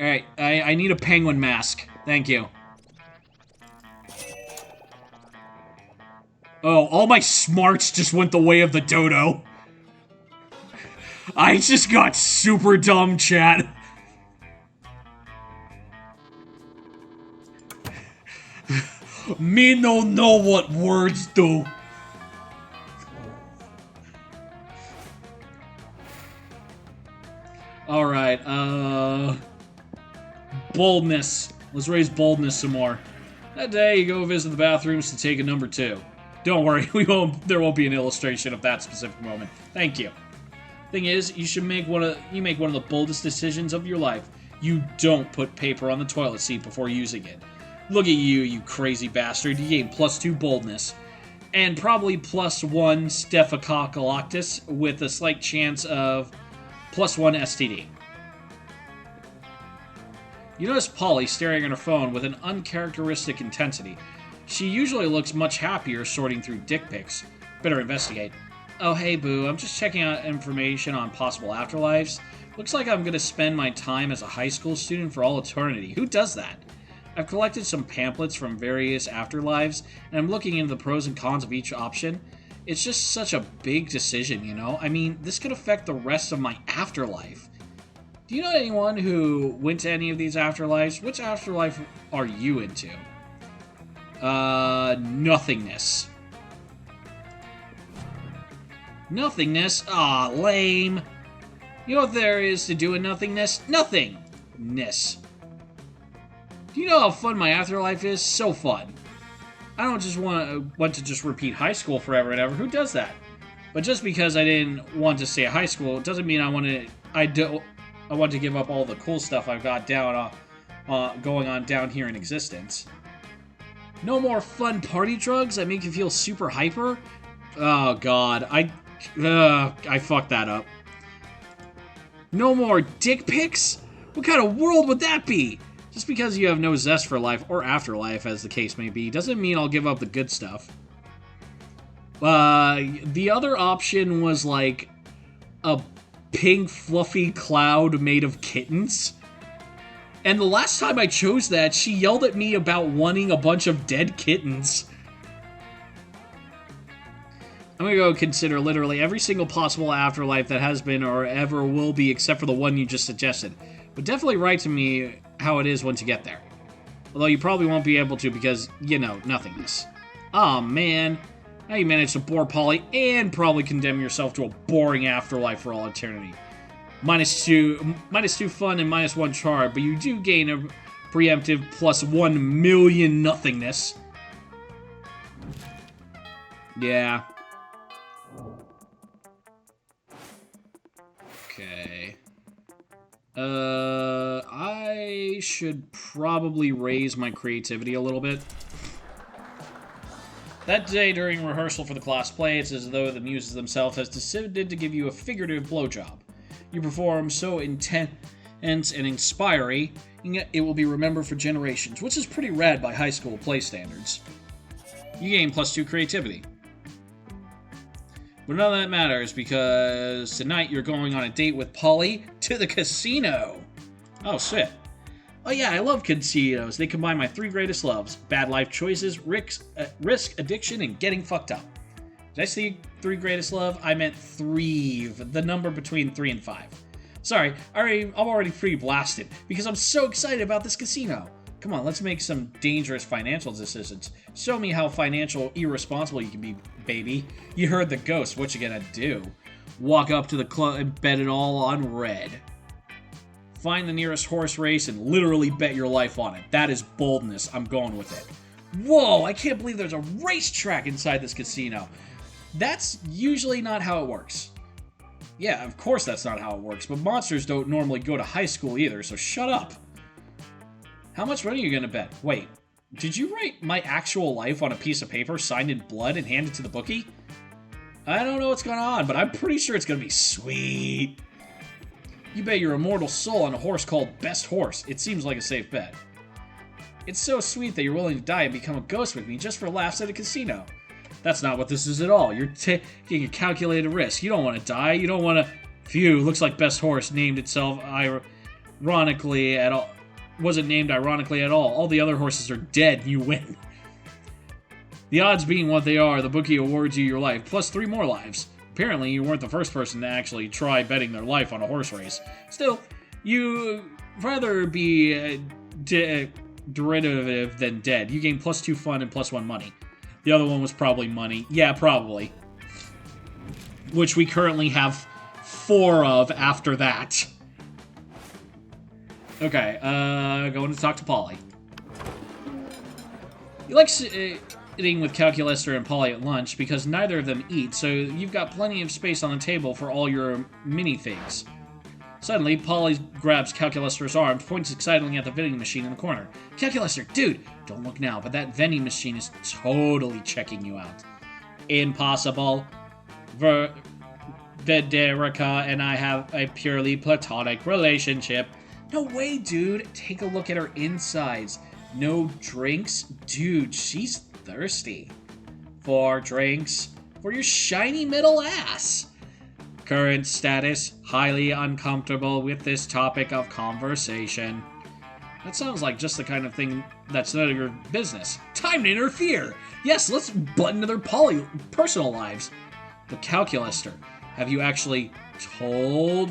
Alright, I need a penguin mask. Thank you. Oh, all my smarts just went the way of the dodo. I just got super dumb, chat. Me no know what words do. Alright, boldness. Let's raise boldness some more. That day, you go visit the bathrooms to take a number 2. Don't worry, there won't be an illustration of that specific moment. Thank you. Thing is, you make one of the boldest decisions of your life. You don't put paper on the toilet seat before using it. Look at you, you crazy bastard. You gain +2 boldness. And probably +1 Staphylococcus with a slight chance of +1 STD. You notice Polly staring at her phone with an uncharacteristic intensity. She usually looks much happier sorting through dick pics. Better investigate. Oh hey boo, I'm just checking out information on possible afterlives. Looks like I'm gonna spend my time as a high school student for all eternity. Who does that? I've collected some pamphlets from various afterlives, and I'm looking into the pros and cons of each option. It's just such a big decision, you know? I mean, this could affect the rest of my afterlife. Do you know anyone who went to any of these afterlives? Which afterlife are you into? Nothingness. Nothingness? Aw, lame. You know what there is to do in nothingness? Nothingness. Do you know how fun my afterlife is? So fun. I don't just want to just repeat high school forever and ever. Who does that? But just because I didn't want to stay at high school, it doesn't mean I want to give up all the cool stuff I've got going on down here in existence. No more fun party drugs that make you feel super hyper? Oh god, I fucked that up. No more dick pics? What kind of world would that be? Just because you have no zest for life, or afterlife as the case may be, doesn't mean I'll give up the good stuff. The other option was like a pink fluffy cloud made of kittens. And the last time I chose that, she yelled at me about wanting a bunch of dead kittens. I'm gonna go consider literally every single possible afterlife that has been or ever will be except for the one you just suggested. But definitely write to me how it is once you get there. Although you probably won't be able to because, you know, nothingness. Aw, man. Now you managed to bore Polly and probably condemn yourself to a boring afterlife for all eternity. -2 fun and -1 charm, but you do gain a preemptive +1 million nothingness. Yeah. Okay. I should probably raise my creativity a little bit. That day during rehearsal for the class play, it's as though the muses themselves has decided to give you a figurative blowjob. You perform so intense and inspiring, it will be remembered for generations, which is pretty rad by high school play standards. You gain +2 creativity. But none of that matters, because tonight you're going on a date with Polly to the casino. Oh, shit. Oh yeah, I love casinos. They combine my 3 greatest loves: bad life choices, risk addiction, and getting fucked up. Did I say 3 greatest love? I meant 3, the number between 3 and 5. Sorry, I'm already pretty blasted because I'm so excited about this casino. Come on, let's make some dangerous financial decisions. Show me how financial irresponsible you can be, baby. You heard the ghost, what you gonna do? Walk up to the club and bet it all on red. Find the nearest horse race and literally bet your life on it. That is boldness. I'm going with it. Whoa, I can't believe there's a racetrack inside this casino. That's usually not how it works. Yeah, of course that's not how it works, but monsters don't normally go to high school either, so shut up. How much money are you gonna bet? Wait, did you write my actual life on a piece of paper signed in blood and hand it to the bookie? I don't know what's going on, but I'm pretty sure it's gonna be sweet. You bet your immortal soul on a horse called Best Horse. It seems like a safe bet. It's so sweet that you're willing to die and become a ghost with me just for laughs at a casino. That's not what this is at all. You're taking a calculated risk. You don't want to die. You don't want to... Phew, looks like Best Horse named itself ironically at all. Wasn't named ironically at all. All the other horses are dead and you win. The odds being what they are, the bookie awards you your life, plus 3 more lives. Apparently, you weren't the first person to actually try betting their life on a horse race. Still, you'd rather be derivative than dead. You gain plus 2 fun and plus 1 money. The other one was probably money. Yeah, probably. Which we currently have 4 of after that. Okay, going to talk to Polly. You like sitting with Calculester and Polly at lunch because neither of them eat, so you've got plenty of space on the table for all your mini-figs. Suddenly, Polly grabs Calculester's arm, points excitedly at the vending machine in the corner. Calculester, dude, don't look now, but that vending machine is totally checking you out. Impossible. Vederica and I have a purely platonic relationship. No way, dude. Take a look at her insides. No drinks? Dude, she's thirsty. 4 drinks for your shiny middle ass. Current status, highly uncomfortable with this topic of conversation. That sounds like just the kind of thing that's none of your business. Time to interfere! Yes, let's butt into their personal lives. The Calculester, have you actually told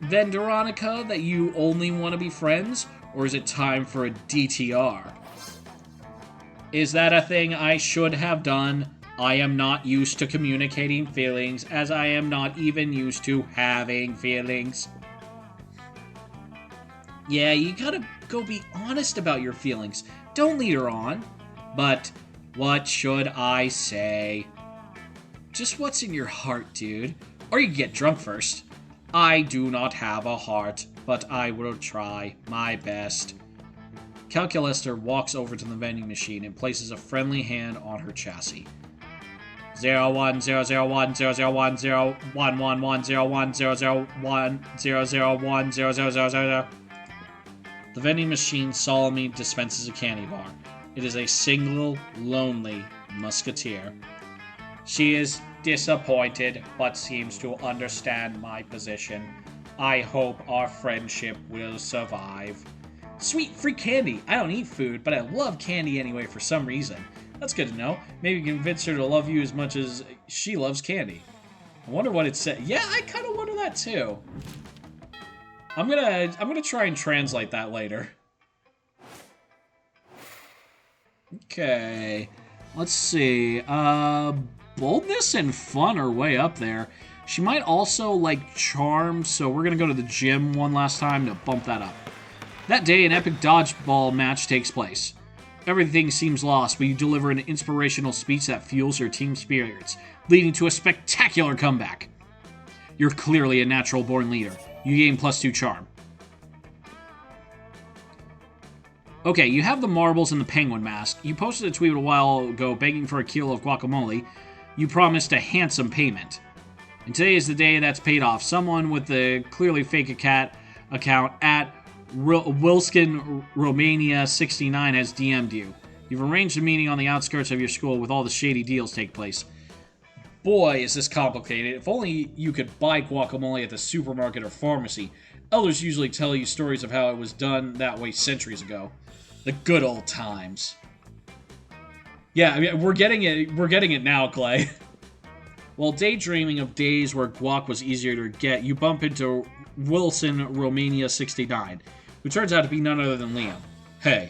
Venderonica that you only want to be friends? Or is it time for a DTR? Is that a thing I should have done? I am not used to communicating feelings, as I am not even used to having feelings. Yeah, you gotta go be honest about your feelings. Don't lead her on. But what should I say? Just what's in your heart, dude. Or you can get drunk first. I do not have a heart, but I will try my best. Calculester walks over to the vending machine and places a friendly hand on her chassis. 0100100101101001001001000. The vending machine solemnly dispenses a candy bar. It is a single, lonely musketeer. She is disappointed, but seems to understand my position. I hope our friendship will survive. Sweet, free candy. I don't eat food, but I love candy anyway for some reason. That's good to know. Maybe convince her to love you as much as she loves candy. I wonder what it said. Yeah, I kind of wonder that too. I'm gonna try and translate that later. Okay, let's see. Boldness and fun are way up there. She might also like charm, so we're gonna go to the gym one last time to bump that up. That day, an epic dodgeball match takes place. Everything seems lost, but you deliver an inspirational speech that fuels your team spirits, leading to a spectacular comeback. You're clearly a natural-born leader. You gain +2 charm. Okay, you have the marbles and the penguin mask. You posted a tweet a while ago begging for a kilo of guacamole. You promised a handsome payment. And today is the day that's paid off. Someone with the clearly fake account at Wilskin Romania 69 has DM'd you. You've arranged a meeting on the outskirts of your school with all the shady deals take place. Boy, is this complicated. If only you could buy guacamole at the supermarket or pharmacy. Elders usually tell you stories of how it was done that way centuries ago. The good old times. Yeah, I mean, we're getting it. We're getting it now, Clay. While daydreaming of days where guac was easier to get, you bump into Wilson Romania 69, who turns out to be none other than Liam. Hey,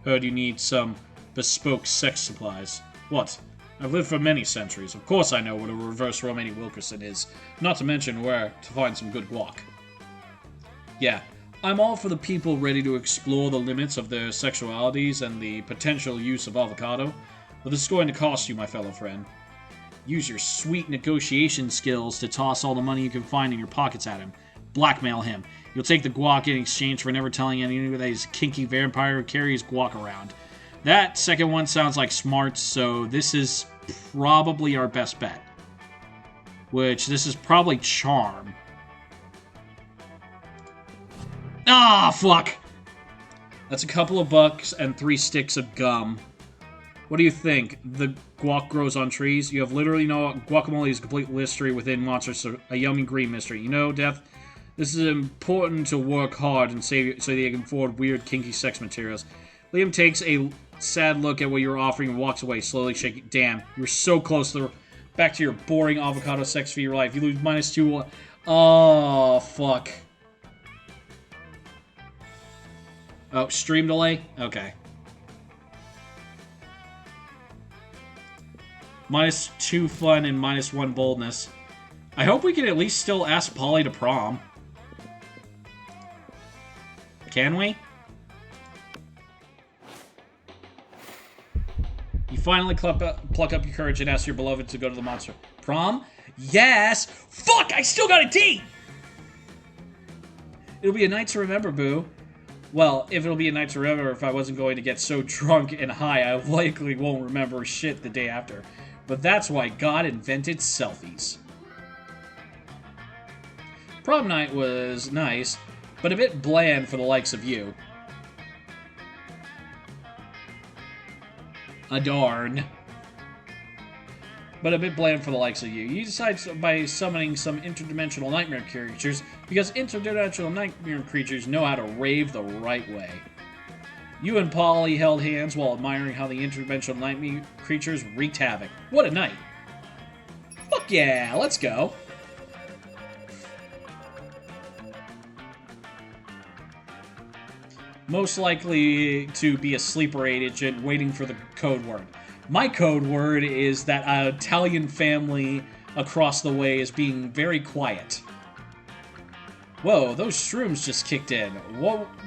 heard you need some bespoke sex supplies. What? I've lived for many centuries. Of course I know what a reverse Romany Wilkerson is, not to mention where to find some good guac. Yeah, I'm all for the people ready to explore the limits of their sexualities and the potential use of avocado, but this is going to cost you, my fellow friend. Use your sweet negotiation skills to toss all the money you can find in your pockets at him. Blackmail him. You'll take the guac in exchange for never telling anyone that he's a kinky vampire who carries guac around. That second one sounds like smarts, so this is probably our best bet. Which, this is probably charm. Ah, fuck! That's a couple of bucks and 3 sticks of gum. What do you think? The guac grows on trees? You have literally no... Guacamole is a complete mystery within Monsters, a yummy green mystery. You know, Death, this is important to work hard and save so that you can afford weird, kinky sex materials. Liam takes a sad look at what you're offering and walks away, slowly shaking. Damn, you're so close to back to your boring avocado sex for your life. You lose -2. Oh, fuck. Oh, stream delay? Okay. -2 fun and -1 boldness. I hope we can at least still ask Polly to prom. Can we? You finally pluck up your courage and ask your beloved to go to the monster prom? Yes! Fuck! I still got a date! It'll be a night to remember, boo. Well, if it'll be a night to remember, if I wasn't going to get so drunk and high, I likely won't remember shit the day after. But that's why God invented selfies. Prom night was nice, but a bit bland for the likes of you. A darn. But a bit bland for the likes of you. You decide by summoning some interdimensional nightmare creatures, because interdimensional nightmare creatures know how to rave the right way. You and Polly held hands while admiring how the interdimensional nightmare creatures wreaked havoc. What a night! Fuck yeah, let's go! Most likely to be a sleeper agent waiting for the code word. My code word is that an Italian family across the way is being very quiet. Whoa, those shrooms just kicked in.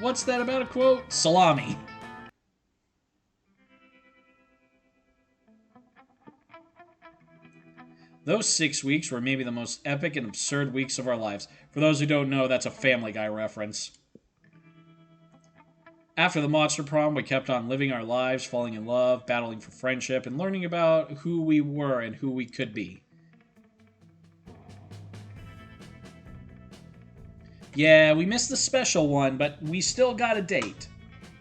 What's that about a quote? Salami. Those 6 weeks were maybe the most epic and absurd weeks of our lives. For those who don't know, that's a Family Guy reference. After the monster prom, we kept on living our lives, falling in love, battling for friendship, and learning about who we were and who we could be. Yeah, we missed the special one, but we still got a date.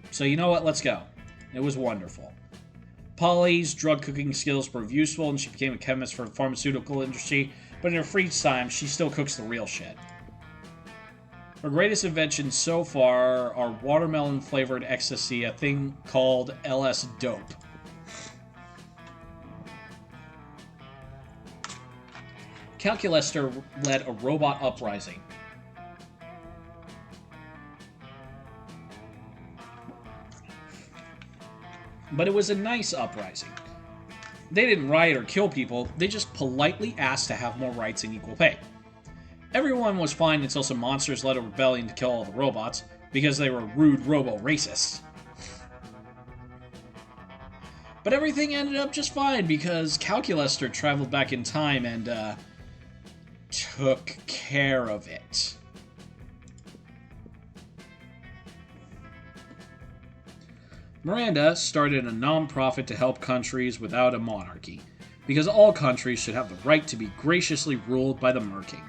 So you know what? Let's go. It was wonderful. Polly's drug cooking skills proved useful, and she became a chemist for the pharmaceutical industry, but in her free time, she still cooks the real shit. Her greatest inventions so far are watermelon-flavored ecstasy, a thing called LS Dope. Calculester led a robot uprising. But it was a nice uprising. They didn't riot or kill people, they just politely asked to have more rights and equal pay. Everyone was fine until some monsters led a rebellion to kill all the robots, because they were rude robo-racists. But everything ended up just fine, because Calculester traveled back in time and, took care of it. Miranda started a non-profit to help countries without a monarchy, because all countries should have the right to be graciously ruled by the Mer Kingdom.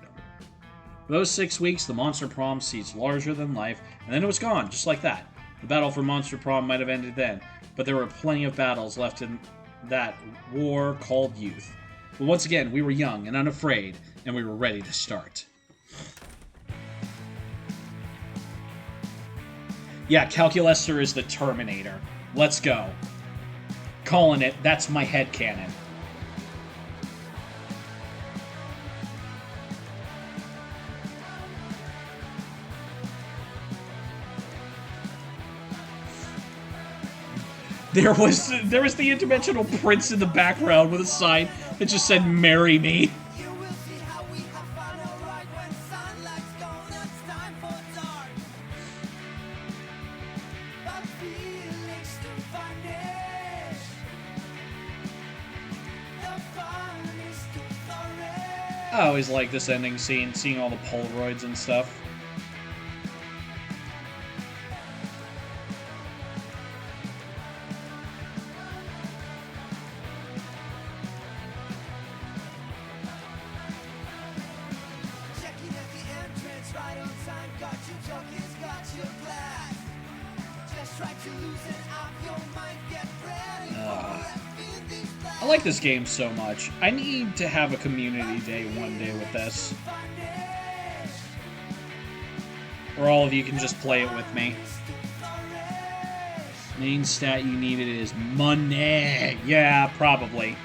For those 6 weeks, the Monster Prom seemed larger than life, and then it was gone, just like that. The battle for Monster Prom might have ended then, but there were plenty of battles left in that war called youth. But once again, we were young and unafraid, and we were ready to start. Yeah, Calculester is the Terminator. Let's go. Calling it. That's my headcanon. There was the interdimensional prince in the background with a sign that just said "Marry me." I always like this ending scene, seeing all the Polaroids and stuff. I like this game so much. I need to have a community day one day with this. Or all of you can just play it with me. Main stat you needed is money. Yeah, probably.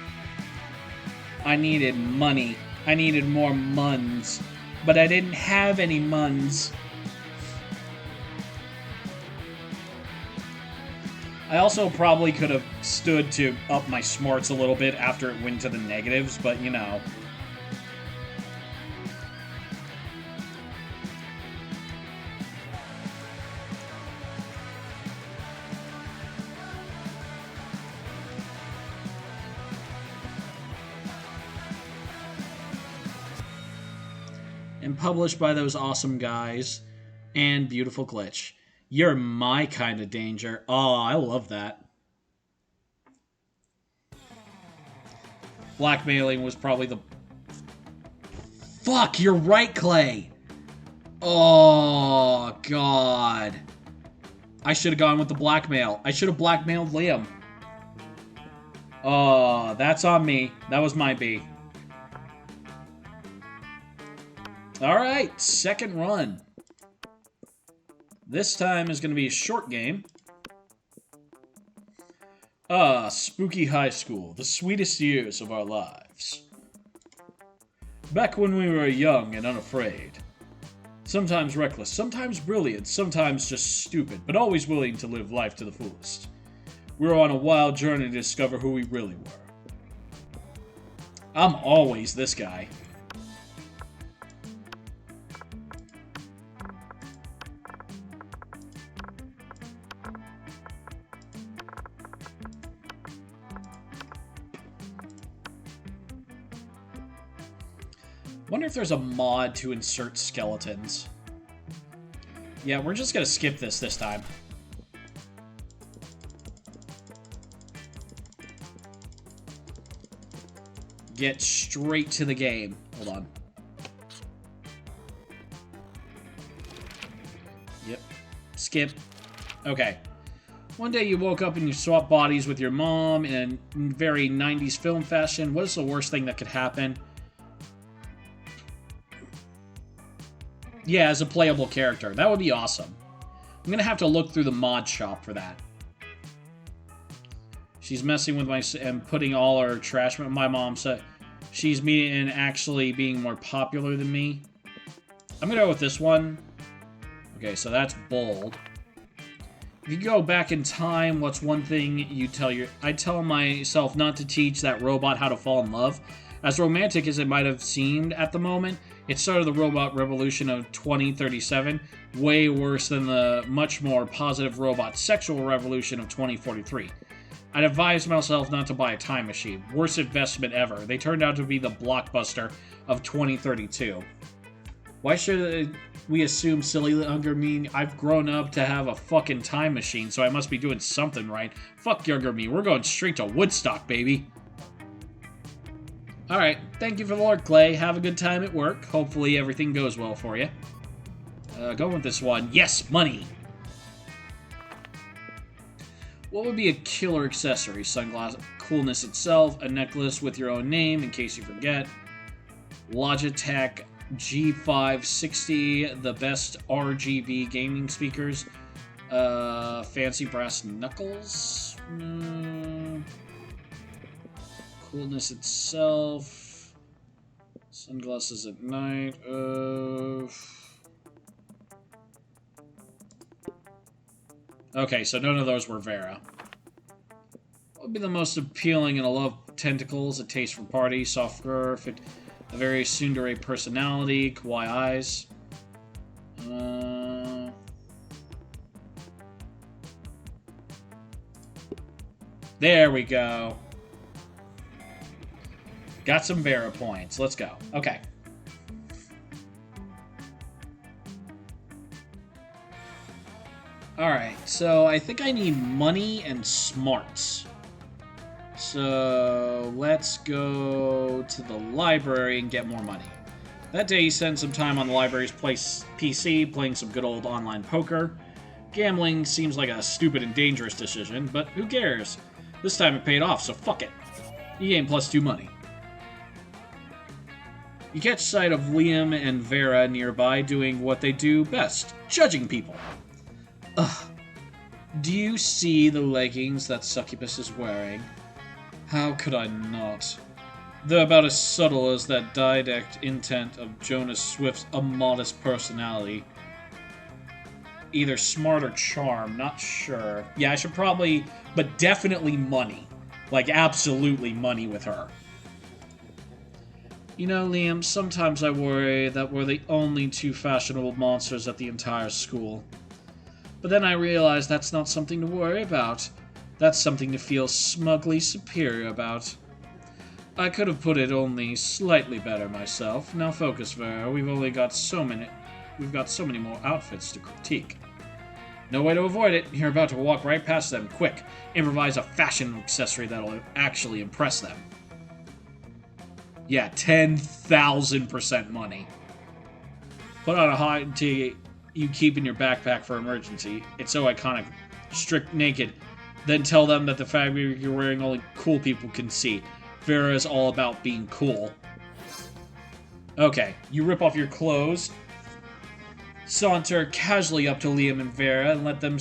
I needed money. I needed more muns. But I didn't have any muns. I also probably could have stood to up my smarts a little bit after it went to the negatives, but you know. And published by those awesome guys and Beautiful Glitch. You're my kind of danger. Oh, I love that. Blackmailing was probably the... Fuck, you're right, Clay! Oh, God. I should have gone with the blackmail. I should have blackmailed Liam. Oh, that's on me. That was my B. Alright, second run. This time is going to be a short game. Spooky high school. The sweetest years of our lives. Back when we were young and unafraid. Sometimes reckless, sometimes brilliant, sometimes just stupid, but always willing to live life to the fullest. We were on a wild journey to discover who we really were. I'm always this guy. Wonder if there's a mod to insert skeletons. Yeah, we're just gonna skip this time. Get straight to the game. Hold on. Yep. Skip. Okay. One day you woke up and you swapped bodies with your mom in a very 90s film fashion. What is the worst thing that could happen? Yeah, as a playable character. That would be awesome. I'm gonna have to look through the mod shop for that. She's messing with my... and putting all her trash... My mom said she's me and actually being more popular than me. I'm gonna go with this one. Okay, so that's bold. If you go back in time, what's one thing you tell your... I tell myself not to teach that robot how to fall in love. As romantic as it might have seemed at the moment, it started the robot revolution of 2037, way worse than the much more positive robot sexual revolution of 2043. I'd advise myself not to buy a time machine. Worst investment ever. They turned out to be the blockbuster of 2032. Why should we assume silly younger me? I've grown up to have a fucking time machine, so I must be doing something right. Fuck younger me. We're going straight to Woodstock, baby. Alright, thank you for the Lord, Clay. Have a good time at work. Hopefully everything goes well for you. Go with this one. Yes, money! What would be a killer accessory? Sunglasses, coolness itself, a necklace with your own name, in case you forget. Logitech G560, the best RGB gaming speakers. Fancy brass knuckles? Coolness itself. Sunglasses at night. Okay, so none of those were Vera. What would be the most appealing in a love of tentacles, a taste for party, soft fur, a very tsundere personality, kawaii eyes. There we go. Got some Vera points. Let's go. Okay. Alright, so I think I need money and smarts. So let's go to the library and get more money. That day he spent some time on the library's PC, playing some good old online poker. Gambling seems like a stupid and dangerous decision, but who cares? This time it paid off, so fuck it. You gain +2 money. You catch sight of Liam and Vera nearby doing what they do best, judging people. Ugh. Do you see the leggings that Succubus is wearing? How could I not? They're about as subtle as that direct intent of Jonas Swift's immodest personality. Either smart or charm, not sure. Yeah, I should probably, but definitely money. Like, absolutely money with her. You know, Liam, sometimes I worry that we're the only two fashionable monsters at the entire school. But then I realize that's not something to worry about. That's something to feel smugly superior about. I could have put it only slightly better myself. Now focus, Vera. We've got so many more outfits to critique. No way to avoid it. You're about to walk right past them. Quick, improvise a fashion accessory that'll actually impress them. Yeah, 10,000% money. Put on a hot tee you keep in your backpack for emergency. It's so iconic. Strict naked. Then tell them that the fabric you're wearing only cool people can see. Vera is all about being cool. Okay, you rip off your clothes, saunter casually up to Liam and Vera, and let them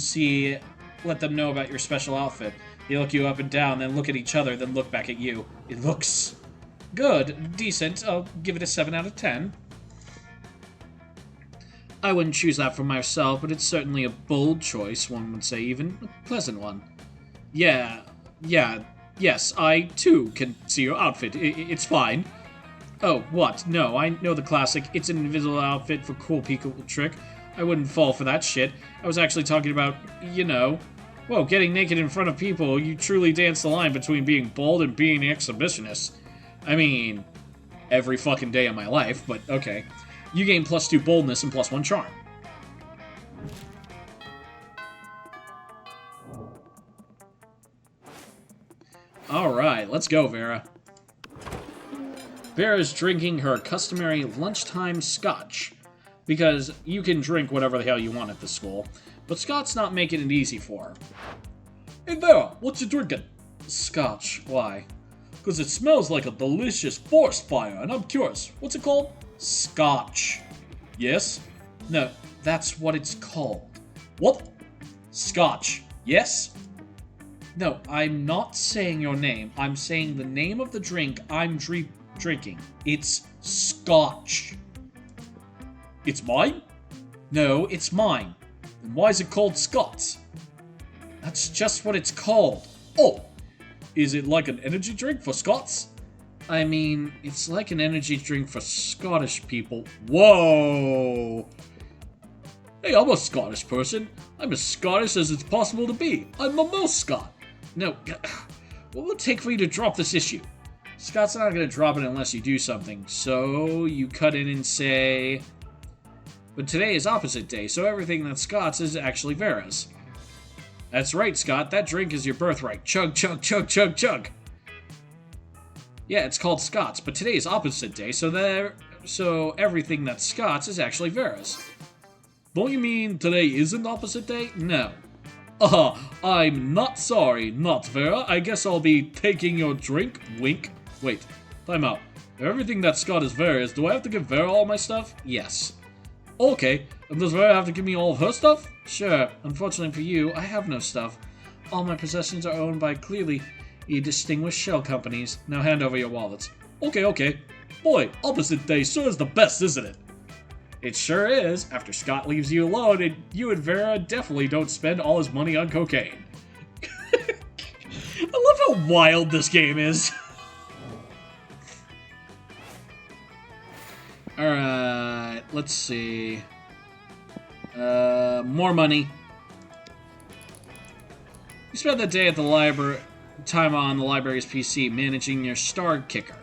know about your special outfit. They look you up and down, then look at each other, then look back at you. It looks good, decent. I'll give it a 7 out of 10. I wouldn't choose that for myself, but it's certainly a bold choice, one would say, even a pleasant one. Yes, I, too, can see your outfit. It's fine. Oh, what? No, I know the classic, it's an invisible outfit for cool people trick. I wouldn't fall for that shit. I was actually talking about, you know... Whoa, getting naked in front of people, you truly dance the line between being bold and being an exhibitionist. I mean, every fucking day of my life, but okay. You gain +2 boldness and +1 charm. Alright, let's go, Vera. Vera's drinking her customary lunchtime scotch. Because you can drink whatever the hell you want at this school. But Scott's not making it easy for her. Hey Vera, what you drinking? Scotch. Why? Because it smells like a delicious forest fire, and I'm curious. What's it called? Scotch. Yes? No, that's what it's called. What? Scotch. Yes? No, I'm not saying your name. I'm saying the name of the drink I'm drinking. It's Scotch. It's mine? No, it's mine. Then why is it called Scots? That's just what it's called. Oh! Is it like an energy drink for Scots? I mean, it's like an energy drink for Scottish people. Whoa! Hey, I'm a Scottish person. I'm as Scottish as it's possible to be. I'm a most Scot. No, what will it take for you to drop this issue? Scott's not going to drop it unless you do something. So, you cut in and say... But today is opposite day, so everything that's Scott's is actually Vera's. That's right, Scott. That drink is your birthright. Chug, chug, chug, chug, chug. Yeah, it's called Scott's, but today is opposite day, so everything that's Scott's is actually Vera's. Don't you mean today isn't opposite day? No. I'm not sorry, not Vera. I guess I'll be taking your drink. Wink. Wait, time out. If everything that Scott is Vera's, do I have to give Vera all my stuff? Yes. Okay, and does Vera have to give me all of her stuff? Sure. Unfortunately for you, I have no stuff. All my possessions are owned by clearly You distinguished shell companies. Now hand over your wallets. Okay. Boy, opposite day sure is the best, isn't it? It sure is. After Scott leaves you alone, and you and Vera definitely don't spend all his money on cocaine. I love how wild this game is. Alright, let's see. More money. You spent the day at the library, time on the library's PC, managing your star kicker.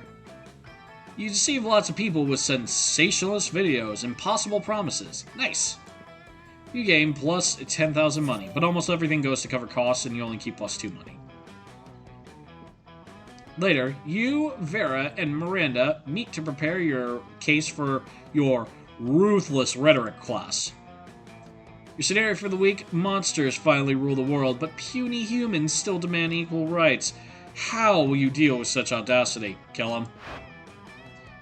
You deceive lots of people with sensationalist videos, impossible promises. Nice. You gain plus 10,000 money, but almost everything goes to cover costs and you only keep plus 2 money. Later, you, Vera, and Miranda meet to prepare your case for your ruthless rhetoric class. Your scenario for the week: monsters finally rule the world, but puny humans still demand equal rights. How will you deal with such audacity? Kill them.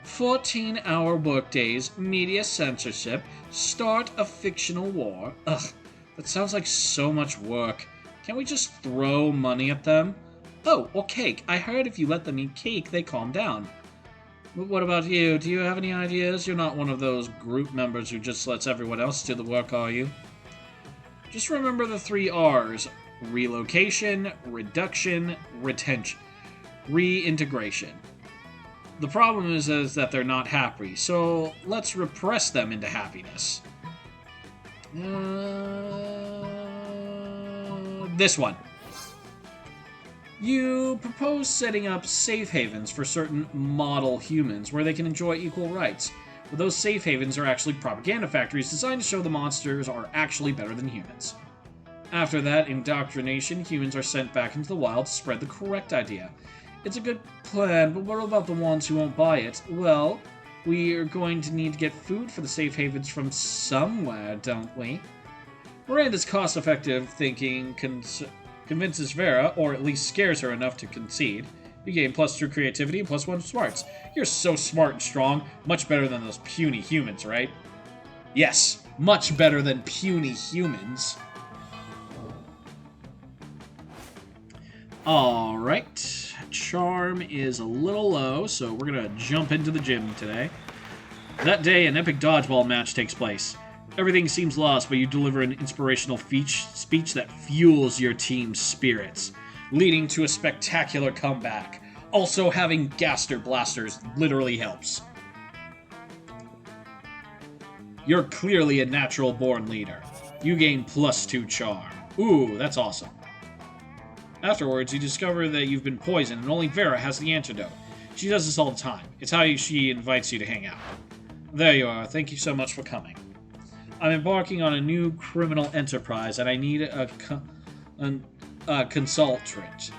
14-hour workdays, media censorship, start a fictional war. Ugh, that sounds like so much work. Can't we just throw money at them? Oh, or cake. I heard if you let them eat cake, they calm down. But what about you? Do you have any ideas? You're not one of those group members who just lets everyone else do the work, are you? Just remember the 3 R's. Relocation, reduction, retention. Reintegration. The problem is that they're not happy, so let's repress them into happiness. This one. You propose setting up safe havens for certain model humans where they can enjoy equal rights. But those safe havens are actually propaganda factories designed to show the monsters are actually better than humans. After that indoctrination, humans are sent back into the wild to spread the correct idea. It's a good plan, but what about the ones who won't buy it? Well, we are going to need to get food for the safe havens from somewhere, don't we? Miranda's cost-effective thinking convinces Vera, or at least scares her enough to concede. You gain +2 creativity and +1 smarts. You're so smart and strong. Much better than those puny humans, right? Yes, much better than puny humans. Alright, charm is a little low, so we're gonna jump into the gym today. That day, an epic dodgeball match takes place. Everything seems lost, but you deliver an inspirational speech that fuels your team's spirits, leading to a spectacular comeback. Also, having Gaster Blasters literally helps. You're clearly a natural-born leader. You gain +2 charm. Ooh, that's awesome. Afterwards, you discover that you've been poisoned, and only Vera has the antidote. She does this all the time. It's how she invites you to hang out. There you are. Thank you so much for coming. I'm embarking on a new criminal enterprise, and I need a consultant.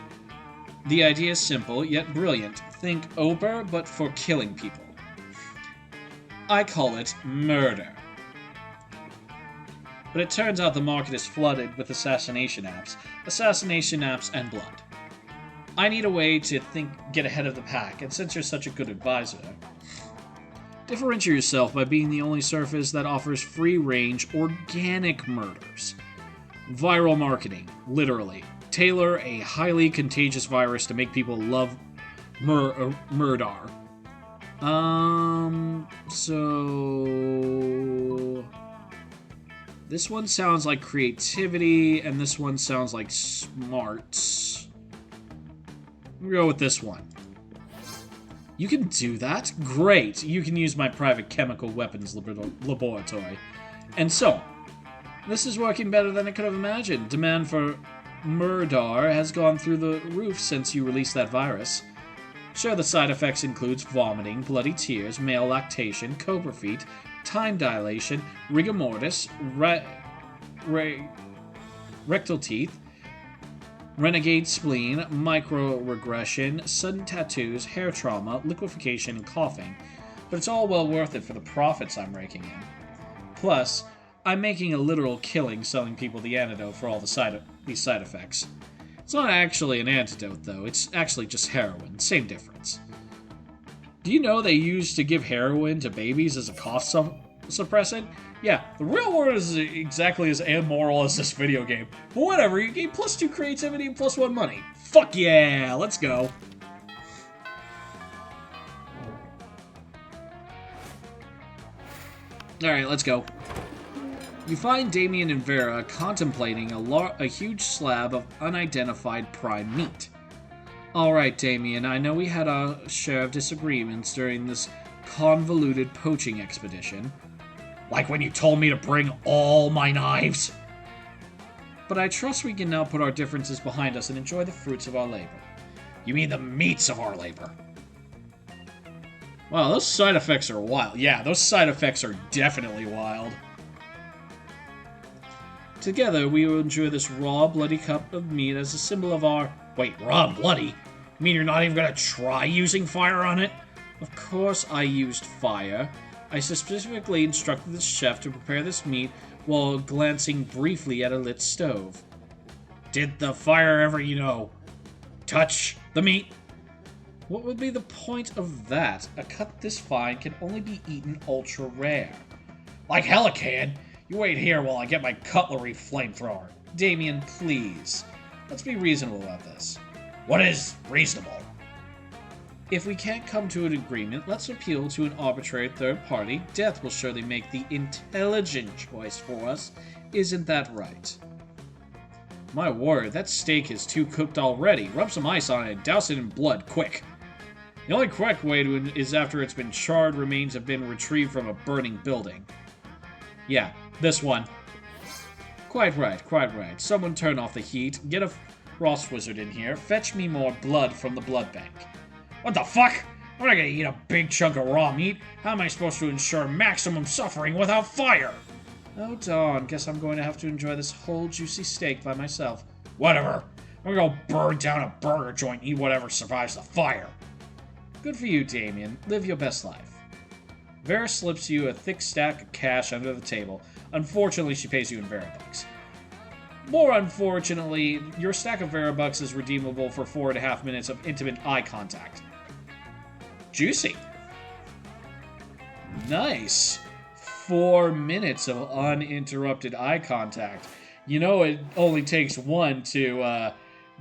The idea is simple, yet brilliant. Think Oprah, but for killing people. I call it murder. But it turns out the market is flooded with assassination apps, and blood. I need a way to get ahead of the pack, and since you're such a good advisor, differentiate yourself by being the only service that offers free-range, organic murders. Viral marketing, literally. Tailor a highly contagious virus to make people love murder. So this one sounds like creativity, and this one sounds like smarts. We'll go with this one. You can do that? Great! You can use my private chemical weapons laboratory. And so on. This is working better than I could have imagined. Demand for murder has gone through the roof since you released that virus. Sure, the side effects includes vomiting, bloody tears, male lactation, cobra feet, time dilation, rigor mortis, rectal teeth, renegade spleen, microregression, sudden tattoos, hair trauma, liquefaction, and coughing. But it's all well worth it for the profits I'm raking in. Plus, I'm making a literal killing selling people the antidote for all these side effects. It's not actually an antidote, though. It's actually just heroin. Same difference. Do you know they used to give heroin to babies as a cough suppress it. Yeah, the real world is exactly as amoral as this video game. But whatever, you gain +2 creativity and +1 money. Fuck yeah, let's go. Alright, let's go. You find Damien and Vera contemplating a huge slab of unidentified prime meat. Alright, Damien, I know we had our share of disagreements during this convoluted poaching expedition. Like when you told me to bring all my knives? But I trust we can now put our differences behind us and enjoy the fruits of our labor. You mean the meats of our labor? Wow, those side effects are wild. Yeah, those side effects are definitely wild. Together, we will enjoy this raw, bloody cup of meat as a symbol of our... Wait, raw and bloody? You mean you're not even gonna try using fire on it? Of course I used fire. I specifically instructed the chef to prepare this meat while glancing briefly at a lit stove. Did the fire ever, touch the meat? What would be the point of that? A cut this fine can only be eaten ultra rare. Like hell it can! You wait here while I get my cutlery flamethrower. Damien, please. Let's be reasonable about this. What is reasonable? If we can't come to an agreement, let's appeal to an arbitrary third party. Death will surely make the intelligent choice for us. Isn't that right? My word, that steak is too cooked already. Rub some ice on it and douse it in blood, quick. The only correct way to is after it's been charred remains have been retrieved from a burning building. Yeah, this one. Quite right, quite right. Someone turn off the heat, get a frost wizard in here, fetch me more blood from the blood bank. What the fuck? I'm not gonna eat a big chunk of raw meat. How am I supposed to ensure maximum suffering without fire? Oh darn, guess I'm going to have to enjoy this whole juicy steak by myself. Whatever. I'm gonna go burn down a burger joint and eat whatever survives the fire. Good for you, Damien. Live your best life. Vera slips you a thick stack of cash under the table. Unfortunately, she pays you in Veribucks. More unfortunately, your stack of Veribucks is redeemable for 4.5 minutes of intimate eye contact. Juicy. Nice. 4 minutes of uninterrupted eye contact. You know it only takes one to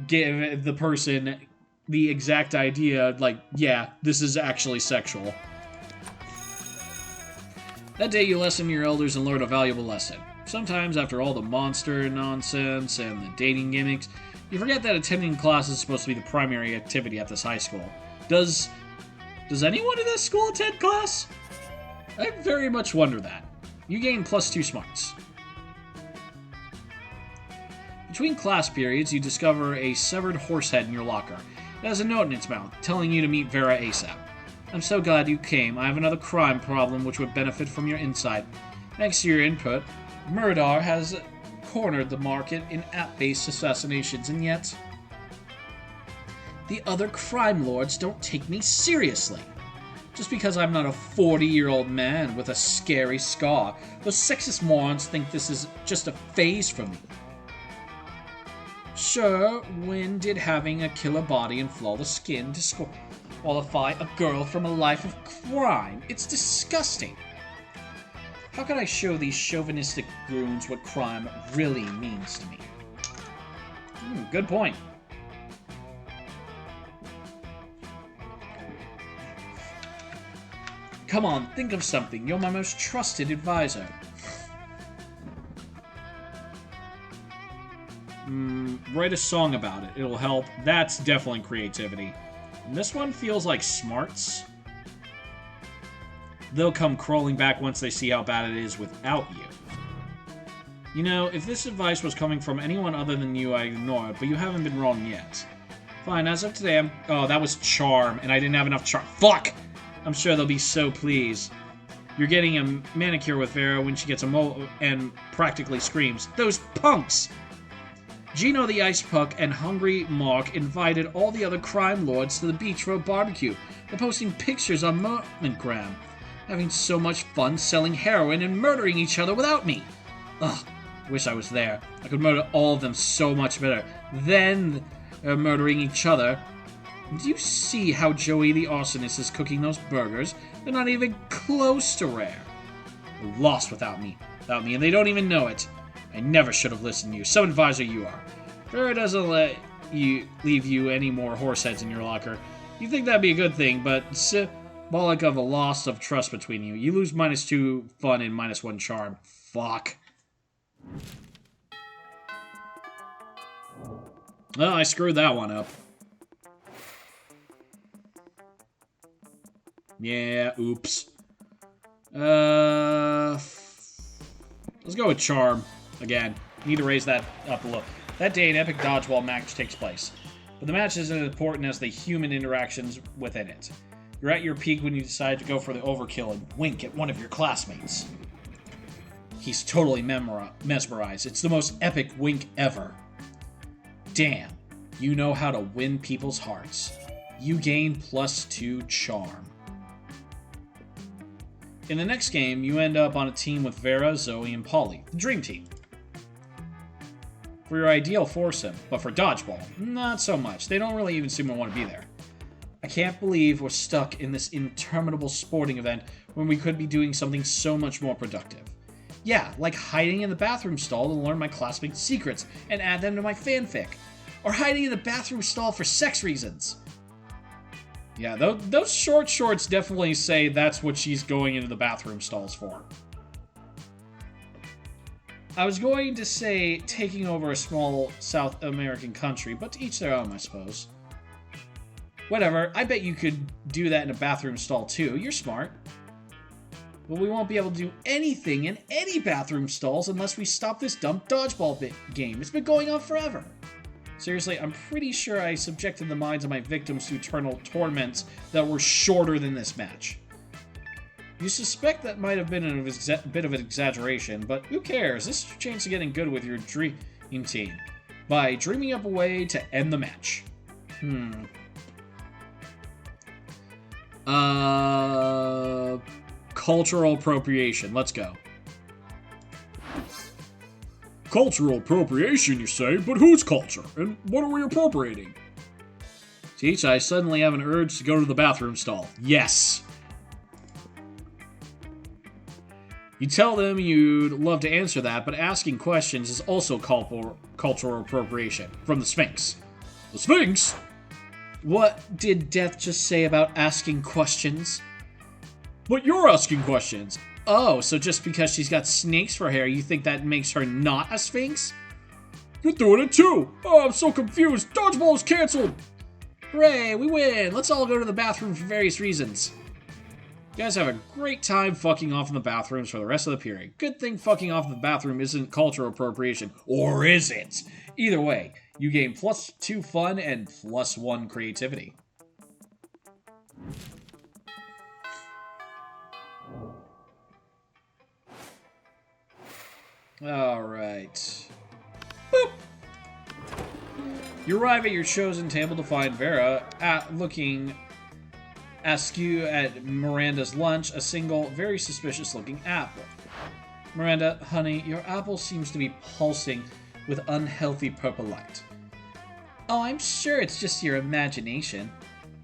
give the person the exact idea, like, yeah, this is actually sexual. That day you lesson your elders and learn a valuable lesson. Sometimes, after all the monster nonsense and the dating gimmicks, you forget that attending class is supposed to be the primary activity at this high school. Does anyone in this school attend class? I very much wonder that. You gain +2 smarts. Between class periods, you discover a severed horse head in your locker. It has a note in its mouth, telling you to meet Vera ASAP. I'm so glad you came. I have another crime problem which would benefit from your insight. Thanks to your input, Murdar has cornered the market in app-based assassinations, and yet the other crime lords don't take me seriously. Just because I'm not a 40-year-old man with a scary scar, those sexist morons think this is just a phase for me. Sure, when did having a killer body and flawless skin disqualify a girl from a life of crime? It's disgusting. How can I show these chauvinistic goons what crime really means to me? Good point. Come on, think of something. You're my most trusted advisor. Write a song about it. It'll help. That's definitely creativity. And this one feels like smarts. They'll come crawling back once they see how bad it is without you. You know, if this advice was coming from anyone other than you, I'd ignore it, but you haven't been wrong yet. Fine, as of today, Oh, that was charm, and I didn't have enough charm. Fuck! I'm sure they'll be so pleased. You're getting a manicure with Vera when she gets a and practically screams, "Those punks!" Gino the Ice Puck and Hungry Mark invited all the other crime lords to the beach for a barbecue. They're posting pictures on Montgram, having so much fun selling heroin and murdering each other without me. Ugh, wish I was there. I could murder all of them so much better. Then they're murdering each other. Do you see how Joey the Arsonist is cooking those burgers? They're not even close to rare. They're lost without me. And they don't even know it. I never should have listened to you. Some advisor you are. Vera doesn't let you leave you any more horse heads in your locker. You think that'd be a good thing, but symbolic of a loss of trust between you. You lose -2 fun and -1 charm. Fuck. Well, I screwed that one up. Yeah, oops. Let's go with charm again. Need to raise that up a little. That day, an epic dodgeball match takes place, but the match isn't as important as the human interactions within it. You're at your peak when you decide to go for the overkill and wink at one of your classmates. He's totally mesmerized. It's the most epic wink ever. Damn, you know how to win people's hearts. You gain +2 charm. In the next game, you end up on a team with Vera, Zoe, and Polly, the Dream Team. For your ideal foursome, but for dodgeball, not so much. They don't really even seem to want to be there. I can't believe we're stuck in this interminable sporting event when we could be doing something so much more productive. Yeah, like hiding in the bathroom stall to learn my classmates' secrets and add them to my fanfic. Or hiding in the bathroom stall for sex reasons. Yeah, those short shorts definitely say that's what she's going into the bathroom stalls for. I was going to say taking over a small South American country, but to each their own, I suppose. Whatever, I bet you could do that in a bathroom stall too. You're smart. But we won't be able to do anything in any bathroom stalls unless we stop this dumb dodgeball game. It's been going on forever. Seriously, I'm pretty sure I subjected the minds of my victims to eternal torments that were shorter than this match. You suspect that might have been a bit of an exaggeration, but who cares? This is your chance of getting good with your dream team by dreaming up a way to end the match. Cultural appropriation. Let's go. Cultural appropriation, you say? But whose culture? And what are we appropriating? Teach, I suddenly have an urge to go to the bathroom stall. Yes. You tell them you'd love to answer that, but asking questions is also cultural appropriation. From the Sphinx. The Sphinx? What did Death just say about asking questions? But you're asking questions. Oh, so just because she's got snakes for hair, you think that makes her not a Sphinx? You're doing it too! Oh, I'm so confused! Dodgeball is cancelled! Hooray, we win! Let's all go to the bathroom for various reasons. You guys have a great time fucking off in the bathrooms for the rest of the period. Good thing fucking off in the bathroom isn't cultural appropriation. Or is it? Either way, you gain +2 fun and +1 creativity. Alright. Boop! You arrive at your chosen table to find Vera looking askew at Miranda's lunch, a single, very suspicious-looking apple. Miranda, honey, your apple seems to be pulsing with unhealthy purple light. Oh, I'm sure it's just your imagination.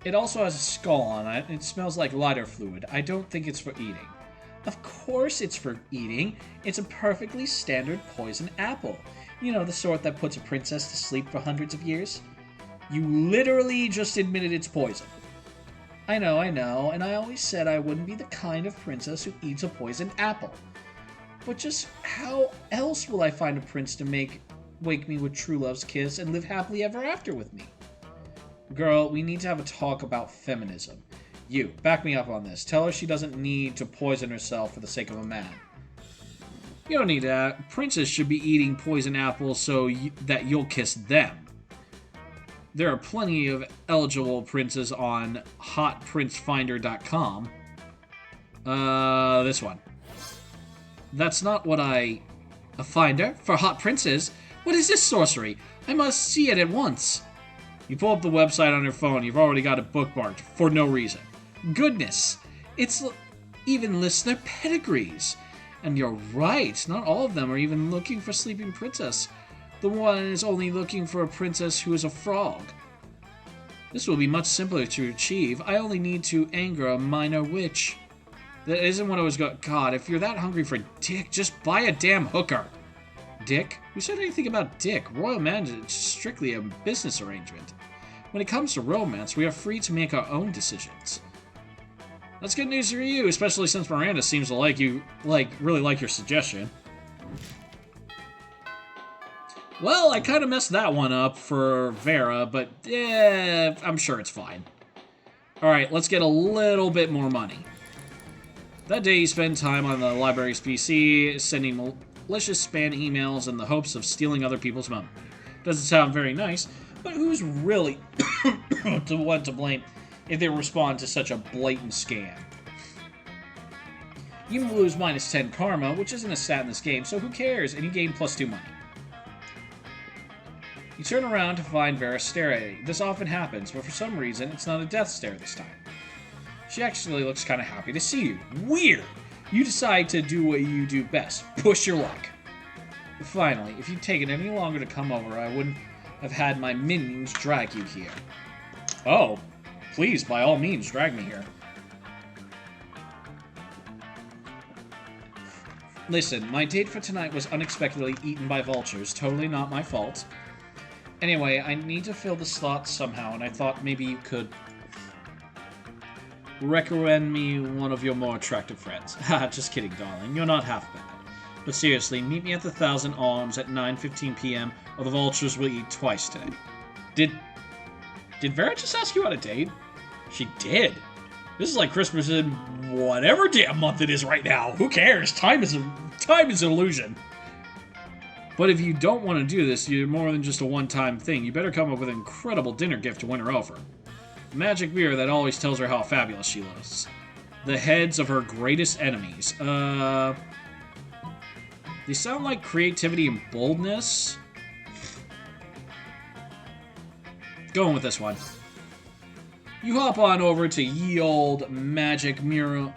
It also has a skull on it, and it smells like lighter fluid. I don't think it's for eating. Of course it's for eating. It's a perfectly standard poison apple. You know, the sort that puts a princess to sleep for hundreds of years. You literally just admitted it's poison. I know, and I always said I wouldn't be the kind of princess who eats a poisoned apple. But just how else will I find a prince to wake me with true love's kiss and live happily ever after with me? Girl, we need to have a talk about feminism. You, back me up on this. Tell her she doesn't need to poison herself for the sake of a man. You don't need that. Princes should be eating poison apples so that you'll kiss them. There are plenty of eligible princes on hotprincefinder.com. This one. That's not what a finder for hot princes? What is this sorcery? I must see it at once. You pull up the website on your phone. You've already got it bookmarked for no reason. Goodness, it's even lists their pedigrees. And you're right, not all of them are even looking for Sleeping Princess. The one is only looking for a princess who is a frog. This will be much simpler to achieve. I only need to anger a minor witch. That isn't what I was going... God, if you're that hungry for dick, just buy a damn hooker. Dick? Who said anything about dick? Royal marriage is strictly a business arrangement. When it comes to romance, we are free to make our own decisions. That's good news for you, especially since Miranda seems to really like your suggestion. Well, I kind of messed that one up for Vera, but I'm sure it's fine. Alright, let's get a little bit more money. That day you spend time on the library's PC, sending malicious spam emails in the hopes of stealing other people's money. Doesn't sound very nice, but who's really the one to blame if they respond to such a blatant scam? You lose -10 karma, which isn't a stat in this game, so who cares, and you gain +2 money. You turn around to find Vera stare at you. This often happens, but for some reason, it's not a death stare this time. She actually looks kind of happy to see you. Weird! You decide to do what you do best. Push your luck. Finally, if you'd taken any longer to come over, I wouldn't have had my minions drag you here. Oh, please, by all means, drag me here. Listen, my date for tonight was unexpectedly eaten by vultures. Totally not my fault. Anyway, I need to fill the slot somehow, and I thought maybe you could recommend me one of your more attractive friends. Haha, just kidding, darling. You're not half bad. But seriously, meet me at the Thousand Arms at 9:15 p.m., or the vultures will eat twice today. Did Vera just ask you out a date? She did. This is like Christmas in whatever damn month it is right now. Who cares? Time is an illusion. But if you don't want to do this, you're more than just a one-time thing. You better come up with an incredible dinner gift to win her over. A magic mirror that always tells her how fabulous she looks. The heads of her greatest enemies. They sound like creativity and boldness. Going with this one. You hop on over to ye old magic mirror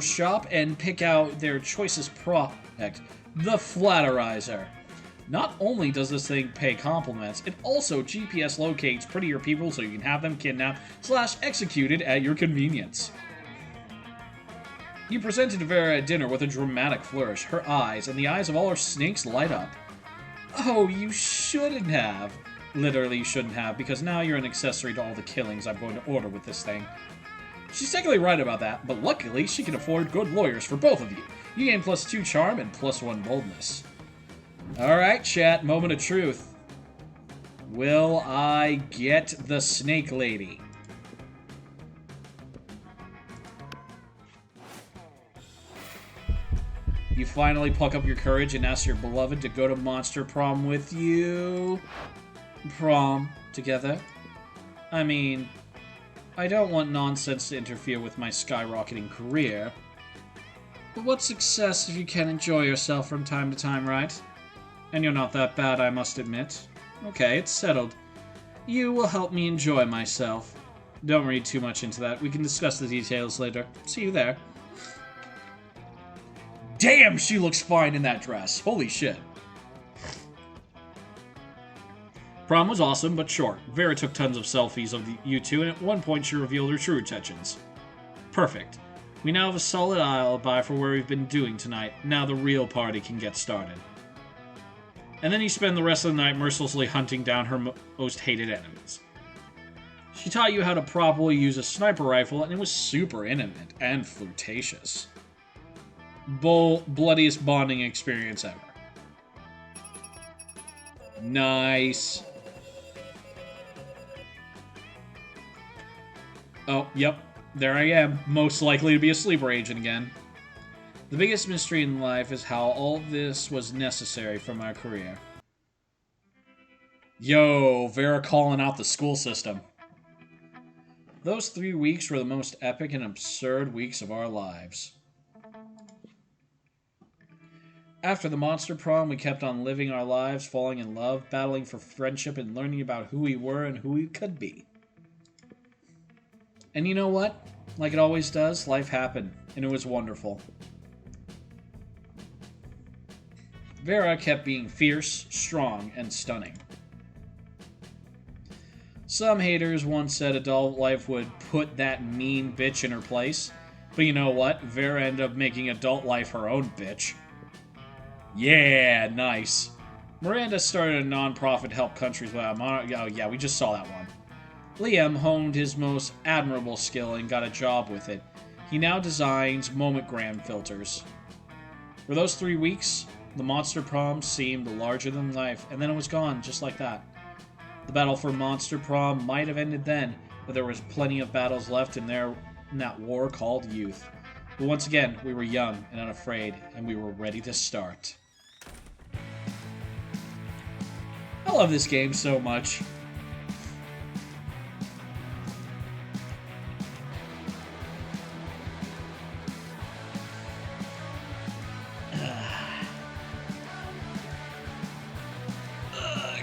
shop and pick out their choicest product, the Flatterizer. Not only does this thing pay compliments, it also GPS locates prettier people so you can have them kidnapped / executed at your convenience. You presented Vera at dinner with a dramatic flourish. Her eyes and the eyes of all her snakes light up. Oh, you shouldn't have. Literally, you shouldn't have, because now you're an accessory to all the killings I'm going to order with this thing. She's technically right about that, but luckily she can afford good lawyers for both of you. You gain +2 charm and +1 boldness. Alright, chat, moment of truth. Will I get the snake lady? You finally pluck up your courage and ask your beloved to go to Monster Prom with you. Prom together? I mean, I don't want nonsense to interfere with my skyrocketing career. But what's success if you can't enjoy yourself from time to time, right? And you're not that bad, I must admit. Okay, it's settled. You will help me enjoy myself. Don't read too much into that. We can discuss the details later. See you there. Damn, she looks fine in that dress. Holy shit. Prom was awesome, but short. Vera took tons of selfies of you two, and at one point she revealed her true intentions. Perfect. We now have a solid alibi for where we've been doing tonight. Now the real party can get started. And then you spend the rest of the night mercilessly hunting down her most hated enemies. She taught you how to properly use a sniper rifle, and it was super intimate and flirtatious. Bloodiest bonding experience ever. Nice. Oh, yep. There I am. Most likely to be a sleeper agent again. The biggest mystery in life is how all this was necessary for my career. Yo, Vera calling out the school system. Those 3 weeks were the most epic and absurd weeks of our lives. After the monster prom, we kept on living our lives, falling in love, battling for friendship, and learning about who we were and who we could be. And you know what? Like it always does, life happened, and it was wonderful. Vera kept being fierce, strong, and stunning. Some haters once said adult life would put that mean bitch in her place. But you know what? Vera ended up making adult life her own bitch. Yeah, nice. Miranda started a non-profit to help countries with oh yeah, we just saw that one. Liam honed his most admirable skill and got a job with it. He now designs momentgram filters. For those 3 weeks, the monster prom seemed larger than life, and then it was gone, just like that. The battle for Monster Prom might have ended then, but there was plenty of battles left in that war called youth. But once again, we were young and unafraid, and we were ready to start. I love this game so much.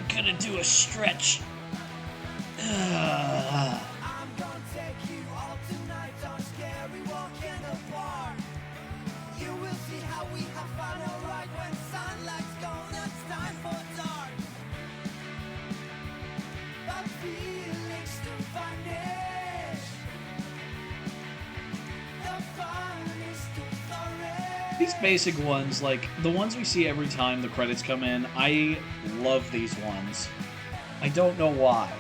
Gonna do a stretch. I'm gonna take you all tonight on scary walk in the park. You will see how we have fun alright when sunlight's gone, it's time for dark. But feelings to vanish. The fun is to flourish. These basic ones, like the ones we see every time the credits come in, I love these ones. I don't know why.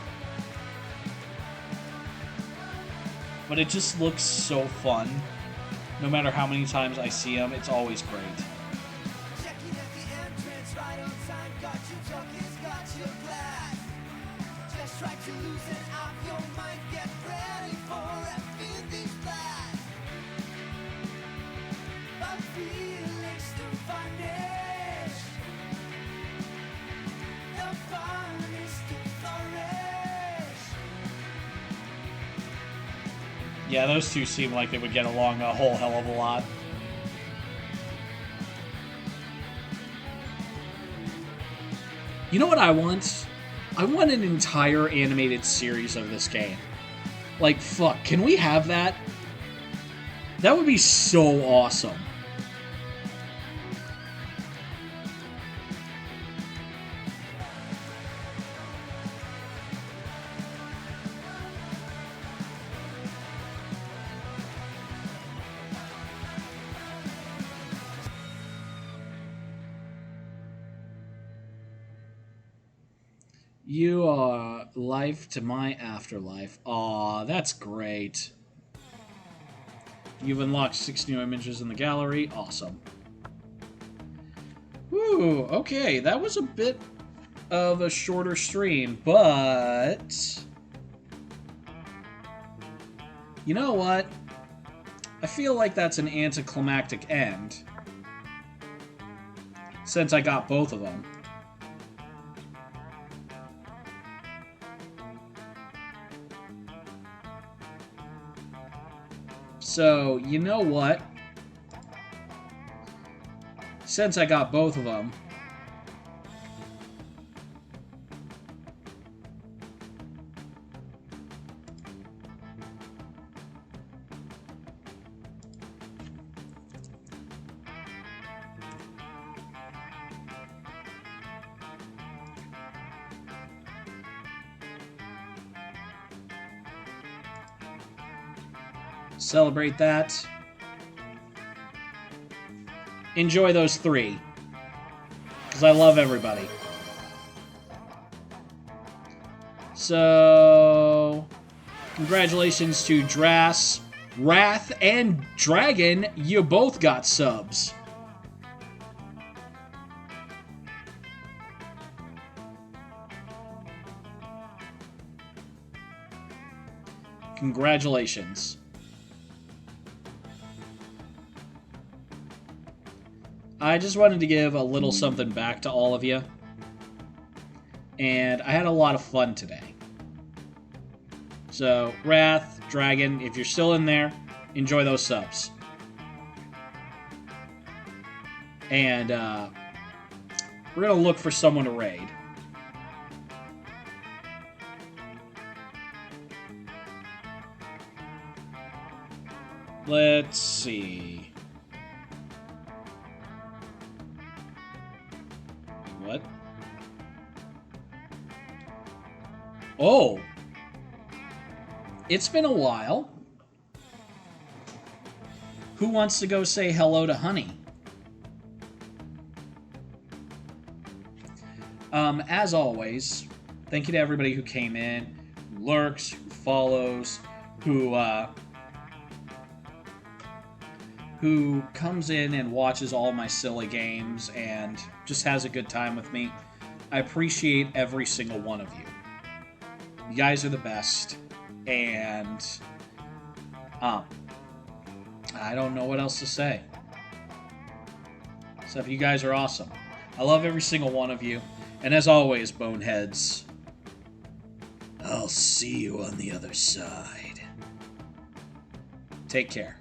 But it just looks so fun. No matter how many times I see them, it's always great. Checking at the entrance right on time. Got your jockeys, got your glass. Just try to loosen up your mind. Get ready for a fiendish blast. But feelings to vanish. The fun is to flourish. Yeah, those two seem like they would get along a whole hell of a lot. You know what I want? I want an entire animated series of this game. Like, fuck, can we have that? That would be so awesome. You are life to my afterlife. Aw, that's great. You've unlocked 6 new images in the gallery. Awesome. Woo, okay, that was a bit of a shorter stream, but... You know what? I feel like that's an anticlimactic end. Since I got both of them. So, you know what? Since I got both of them, celebrate that. Enjoy those 3. Because I love everybody. So, congratulations to Drass, Wrath, and Dragon. You both got subs. Congratulations. I just wanted to give a little something back to all of you. And I had a lot of fun today. So, Wrath, Dragon, if you're still in there, enjoy those subs. And we're going to look for someone to raid. Let's see. What? Oh! It's been a while. Who wants to go say hello to Honey? As always, thank you to everybody who came in, who lurks, who follows, who comes in and watches all my silly games and just has a good time with me. I appreciate every single one of you. You guys are the best, and I don't know what else to say. Except you guys are awesome. I love every single one of you. And as always, boneheads, I'll see you on the other side. Take care.